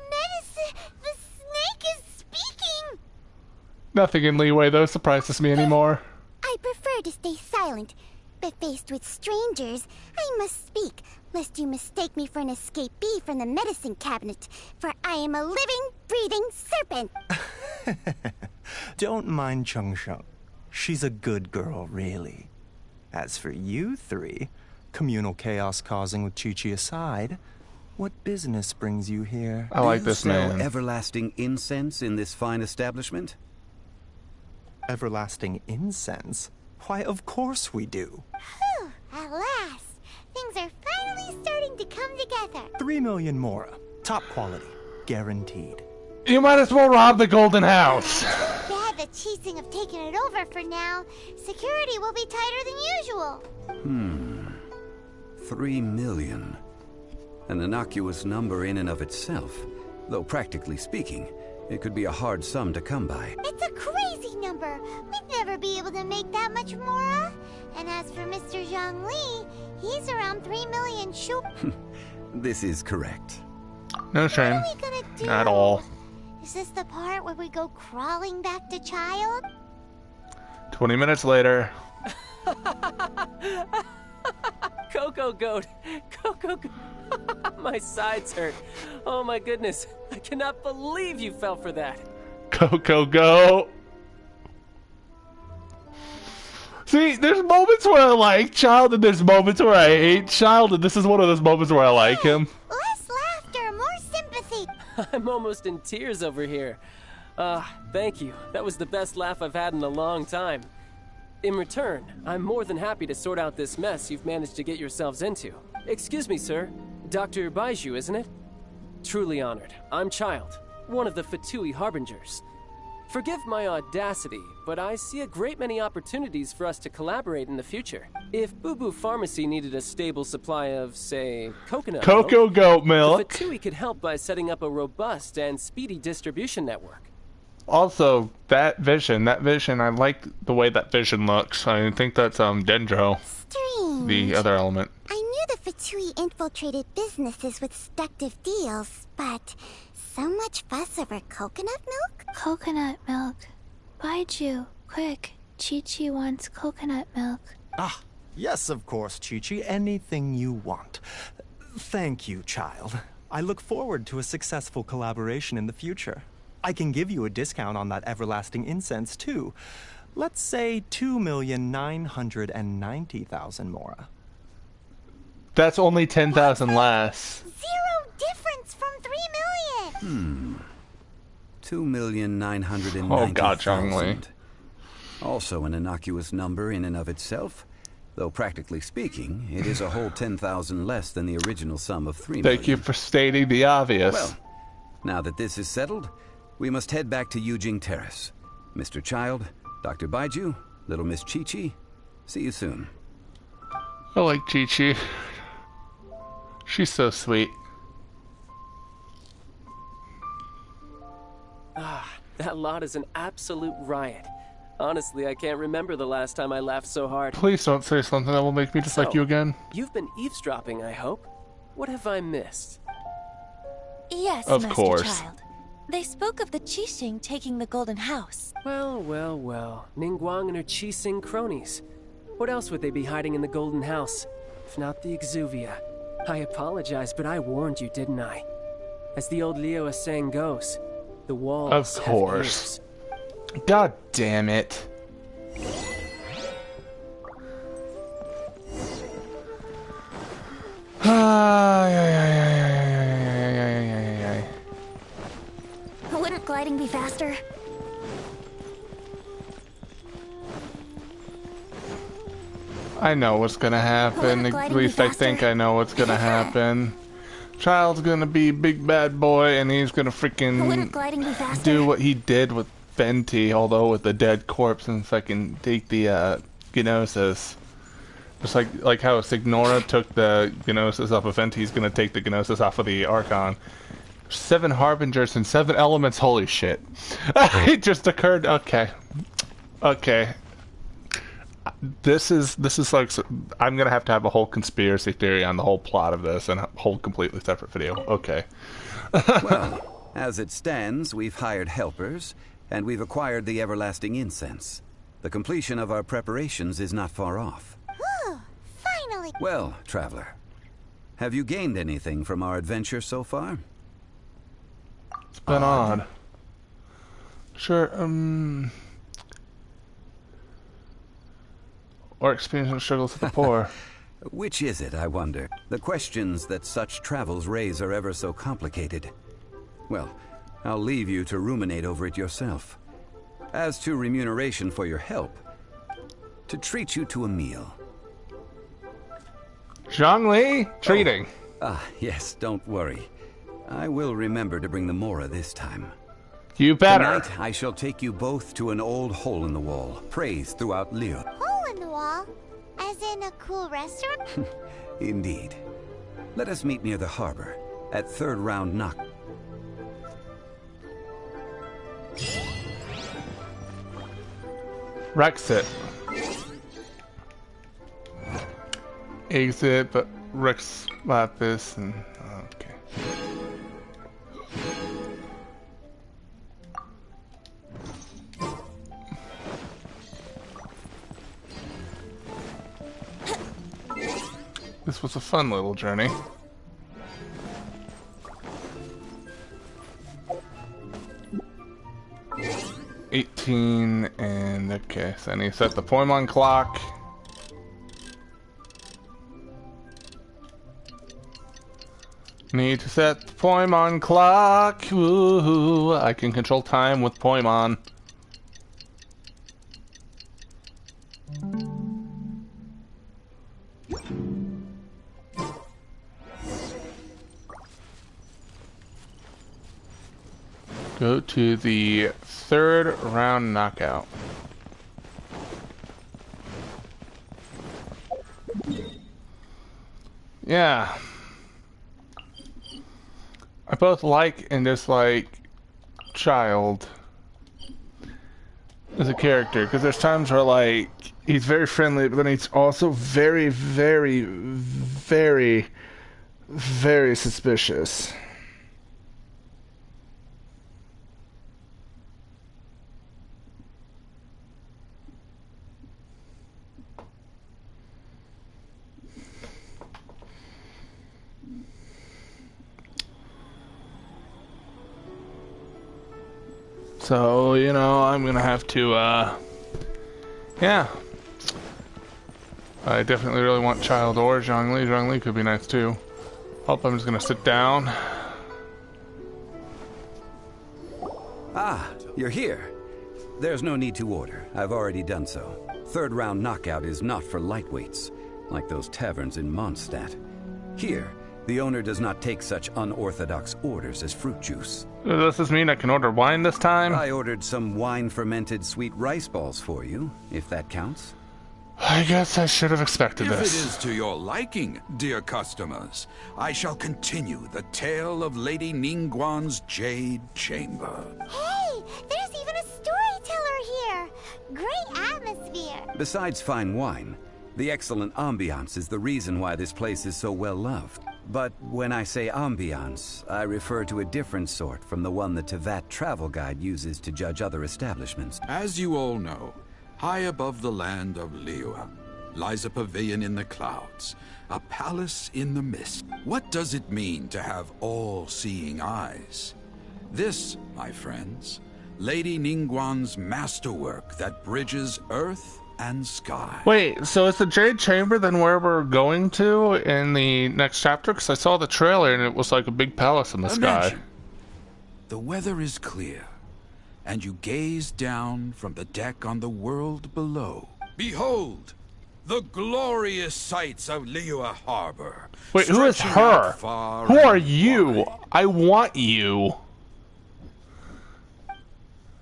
snake is speaking. Nothing in Liyue, though, surprises me anymore. I prefer to stay silent, but faced with strangers, I must speak, lest you mistake me for an escapee from the medicine cabinet, for I am a living, breathing serpent. Don't mind Chung Sheng. She's a good girl, really. As for you three, communal chaos causing with Qiqi aside, what business brings you here? I like this man. Do you sell everlasting incense in this fine establishment? Everlasting incense? Why, of course we do. Whew, at last. Things are finally starting to come together. 3 million mora. Top quality. Guaranteed. You might as well rob the Golden House. Bad that Qixing have taken it over for now. Security will be tighter than usual. 3 million. An innocuous number in and of itself. Though practically speaking, it could be a hard sum to come by. It's a crazy number. We'd never be able to make that much mora. And as for Mr. Zhongli, he's around 3 million shu. This is correct. No shame. What are we gonna do? At all. Is this the part where we go crawling back to child? 20 minutes later. Coco Goat! Coco Goat! My sides hurt. Oh my goodness. I cannot believe you fell for that. Coco go. See, there's moments where I like Child and there's moments where I hate Child, and this is one of those moments where I like him. Less laughter, more sympathy. I'm almost in tears over here. Thank you. That was the best laugh I've had in a long time. In return, I'm more than happy to sort out this mess you've managed to get yourselves into. Excuse me, sir. Dr. Baiju, isn't it? Truly honored. I'm Childe, one of the Fatui Harbingers. Forgive my audacity, but I see a great many opportunities for us to collaborate in the future. If Boo Boo Pharmacy needed a stable supply of, say, coconut Coco milk, goat milk. the Fatui could help by setting up a robust and speedy distribution network. Also, that vision, I like the way that vision looks. I think that's Dendro. Strange. The other element. I knew the Fatui infiltrated businesses with seductive deals, but so much fuss over coconut milk? Coconut milk. Baiju, quick. Qiqi wants coconut milk. Ah, yes, of course, Qiqi. Anything you want. Thank you, child. I look forward to a successful collaboration in the future. I can give you a discount on that everlasting incense, too. Let's say 2,990,000 mora. That's only 10,000 less. Zero difference from 3 million. 2,990,000. Oh God, Zhongli. Also an innocuous number in and of itself. Though practically speaking, it is a whole 10,000 less than the original sum of 3 million. Thank you for stating the obvious. Well, now that this is settled, we must head back to Yujing Terrace. Mr. Childe, Dr. Baiju, little Miss Qiqi, see you soon. I like Qiqi. She's so sweet. Ah, that lot is an absolute riot. Honestly, I can't remember the last time I laughed so hard. Please don't say something that will make me dislike you again. You've been eavesdropping, I hope. What have I missed? Yes, of Master course. Child. They spoke of the Qixing taking the Golden House. Well, well, well. Ningguang and her Qixing cronies. What else would they be hiding in the Golden House? If not the Exuvia. I apologize, but I warned you, didn't I? As the old Liyue saying goes, the walls Of course. God damn it. Wouldn't gliding be faster? I know what's gonna happen. At least I think I know what's gonna happen. Child's gonna be big bad boy, and he's gonna freaking do what he did with Venti, although with the dead corpse, and fucking take the Gnosis. Just like how Signora took the Gnosis off of Venti, he's gonna take the Gnosis off of the Archon. 7 Harbingers and 7 elements. Holy shit! It just occurred. Okay. This is like, I'm gonna have to have a whole conspiracy theory on the whole plot of this and a whole completely separate video. Okay. Well, as it stands, we've hired helpers, and we've acquired the everlasting incense. The completion of our preparations is not far off. Finally! Well, traveler, have you gained anything from our adventure so far? It's been odd. Sure, or experiencing struggles with the poor. Which is it, I wonder? The questions that such travels raise are ever so complicated. Well, I'll leave you to ruminate over it yourself. As to remuneration for your help, to treat you to a meal. Zhongli, treating. Yes, don't worry. I will remember to bring the Mora this time. You better. Tonight, I shall take you both to an old hole in the wall, praised throughout Liyue. Hole in the wall? As in a cool restaurant? Indeed. Let us meet near the harbor, at 3rd round knock. Rexit. Exit, but Rex Lapis and okay. This was a fun little journey. And okay, so I need to set the Poimon clock. Need to set the Poimon clock. Woohoo! I can control time with Poimon. Go to the 3rd round knockout. Yeah. I both like and dislike Childe as a character, because there's times where, like, he's very friendly, but then he's also very, very, very, very suspicious. So, you know, I'm gonna have to, Yeah. I definitely really want Childe or Zhongli. Zhongli could be nice too. Oh, I'm just gonna sit down. Ah, you're here. There's no need to order. I've already done so. Third round knockout is not for lightweights, like those taverns in Mondstadt. Here, the owner does not take such unorthodox orders as fruit juice. Does this mean I can order wine this time? I ordered some wine-fermented sweet rice balls for you, if that counts. I guess I should have expected If this. it is to your liking, dear customers, I shall continue the tale of Lady Ningguang's Jade Chamber. Hey, there's even a storyteller here. Great atmosphere. Besides fine wine, the excellent ambiance is the reason why this place is so well loved. But when I say ambiance, I refer to a different sort from the one the Tevat travel guide uses to judge other establishments. As you all know, high above the land of Liyue lies a pavilion in the clouds, a palace in the mist. What does it mean to have all-seeing eyes? This, my friends, Lady Ningguang's masterwork that bridges earth and sky. Wait, so is the Jade Chamber then where we're going to in the next chapter? Because I saw the trailer and it was like a big palace in the sky. The weather is clear, and you gaze down from the deck on the world below. Behold, the glorious sights of Liyue Harbor. Wait, who is stretching out her? far Who are and you? wide. I want you.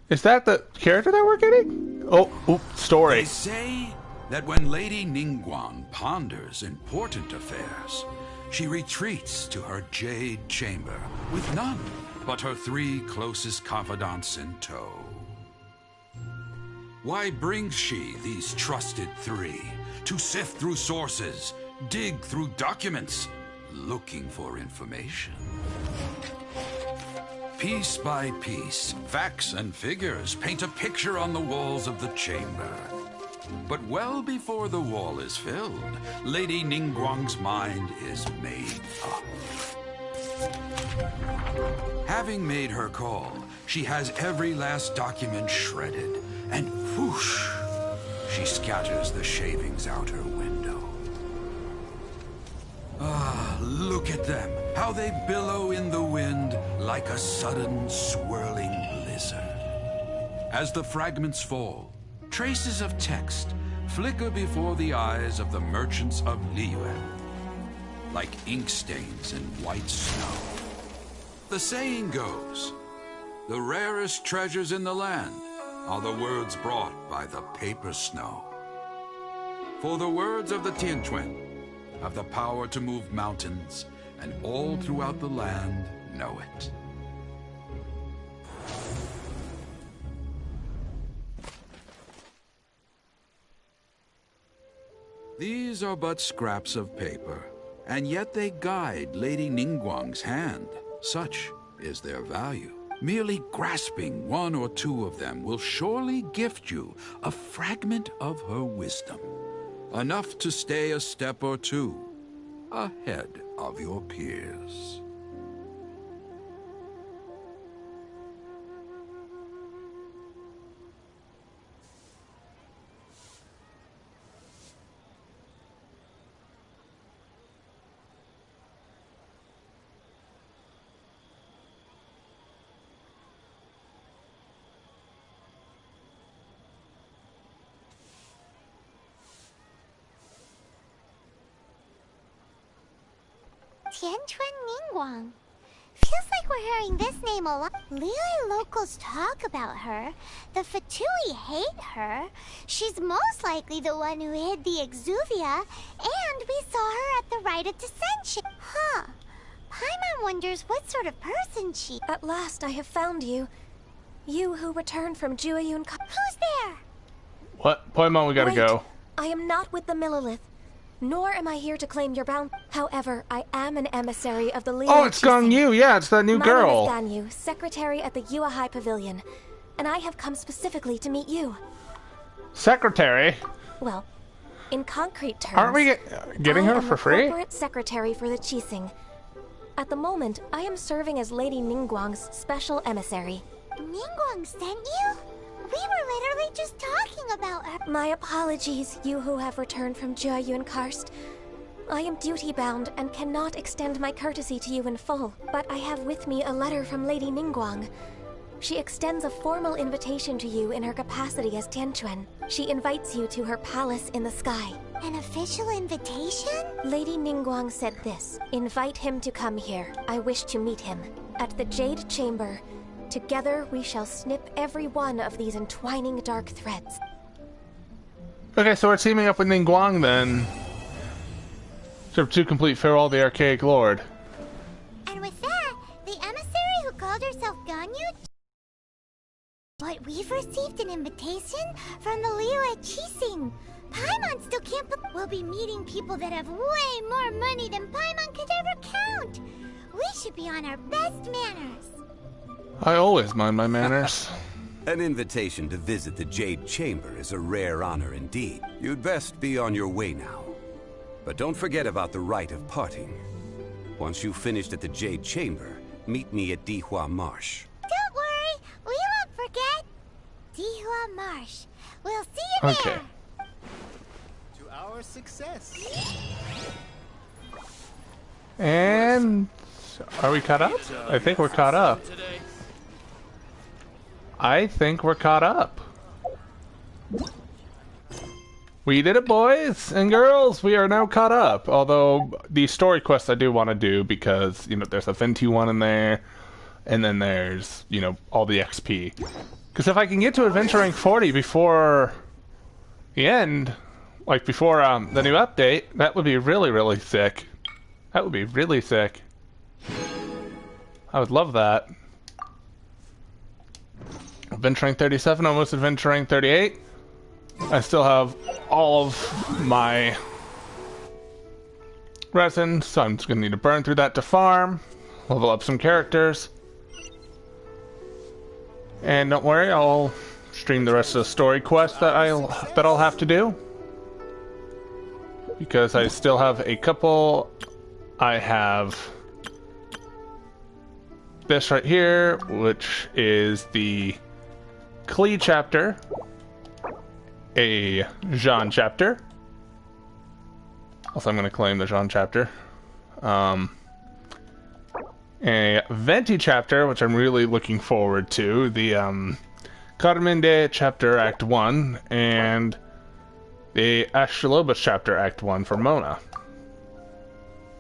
Is that the character that we're getting? Oh, story. They say that when Lady Ningguang ponders important affairs, she retreats to her Jade Chamber with none but her 3 closest confidants in tow. Why brings she these trusted 3 to sift through sources, dig through documents, looking for information? Piece by piece, facts and figures paint a picture on the walls of the chamber. But well before the wall is filled, Lady Ningguang's mind is made up. Having made her call, she has every last document shredded, and whoosh, she scatters the shavings out her window. Ah, look at them, how they billow in the wind like a sudden swirling blizzard. As the fragments fall, traces of text flicker before the eyes of the merchants of Liyue, like ink stains in white snow. The saying goes, the rarest treasures in the land are the words brought by the paper snow. For the words of the Tianquan have the power to move mountains, and all throughout the land know it. These are but scraps of paper, and yet they guide Lady Ningguang's hand. Such is their value. Merely grasping 1 or 2 of them will surely gift you a fragment of her wisdom, enough to stay a step or 2 ahead of your peers. Tianquan Ningguang. Feels like we're hearing this name a lot. Liyue locals talk about her. The Fatui hate her. She's most likely the one who hid the exuvia, and we saw her at the Rite of Descension. Huh. Paimon wonders what sort of person she... At last I have found you. You who returned from Jueyun... Who's there? What? Paimon, we gotta Wait. go. I am not with the Millilith. Nor am I here to claim your bounty. However, I am an emissary of the Liyue. Oh, it's Gongyu. Yeah, it's that new girl. My name is Ganyu, secretary at the Yue High Pavilion, and I have come specifically to meet you. Secretary? Well, in concrete terms, Aren't we getting her for free? I am the corporate secretary for the Qixing. At the moment, I am serving as Lady Ningguang's special emissary. Ningguang sent you? We were literally just talking about her. My apologies, you who have returned from Jiayun Karst. I am duty-bound and cannot extend my courtesy to you in full, but I have with me a letter from Lady Ningguang. She extends a formal invitation to you in her capacity as Tianquan. She invites you to her palace in the sky. An official invitation? Lady Ningguang said this. Invite him to come here. I wish to meet him. At the Jade Chamber. Together we shall snip every one of these entwining dark threads. Okay, so we're teaming up with Ningguang then. To complete Farewell the Archaic Lord. And with that, the emissary who called herself Ganyu... But we've received an invitation from the Liyue Qixing. Paimon still can't we'll be meeting people that have way more money than Paimon could ever count. We should be on our best manners. I always mind my manners. An invitation to visit the Jade Chamber is a rare honor indeed. You'd best be on your way now. But don't forget about the rite of parting. Once you've finished at the Jade Chamber, meet me at Dihua Marsh. Don't worry, we won't forget. Dihua Marsh. We'll see you there. To our success. And are we caught up? I think we're caught up. I think we're caught up. We did it, boys and girls. We are now caught up. Although the story quest I do want to do because, you know, there's a Venti one in there, and then there's, you know, all the XP. Because if I can get to Adventure Rank 40 before the end, like before the new update, that would be really, really sick. That would be really sick. I would love that. Adventure Rank 37, almost Adventure Rank 38. I still have all of my resin, so I'm just gonna need to burn through that to farm, level up some characters. And don't worry, I'll stream the rest of the story quest that I'll have to do. Because I still have a couple. I have this right here, which is the Klee chapter, a Jean chapter. Also, I'm going to claim the Jean chapter. A Venti chapter, which I'm really looking forward to. The Carminde chapter, Act 1, and the Astrolobus chapter, Act 1 for Mona.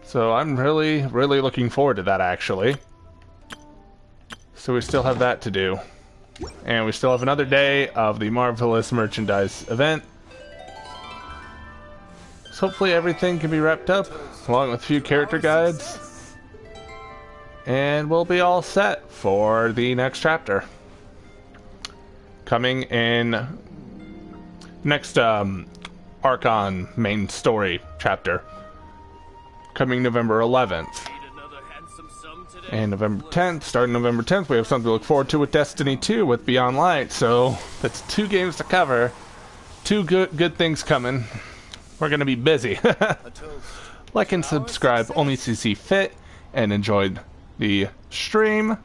So I'm really, really looking forward to that, actually. So we still have that to do. And we still have another day of the Marvelous Merchandise event. So hopefully everything can be wrapped up, along with a few character guides. And we'll be all set for the next chapter. Coming in next Archon main story chapter. Coming November 11th. And November 10th, starting November 10th, we have something to look forward to with Destiny 2 with Beyond Light. So that's 2 games to cover. 2 good things coming. We're going to be busy. Like and subscribe only to see fit, and enjoy the stream.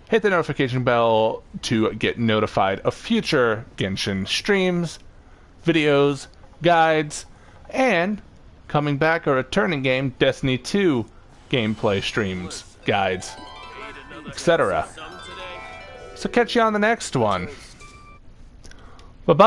Hit the notification bell to get notified of future Genshin streams, videos, guides, and coming back a returning game, Destiny 2 gameplay streams, guides, etc. So catch you on the next one. Bye-bye.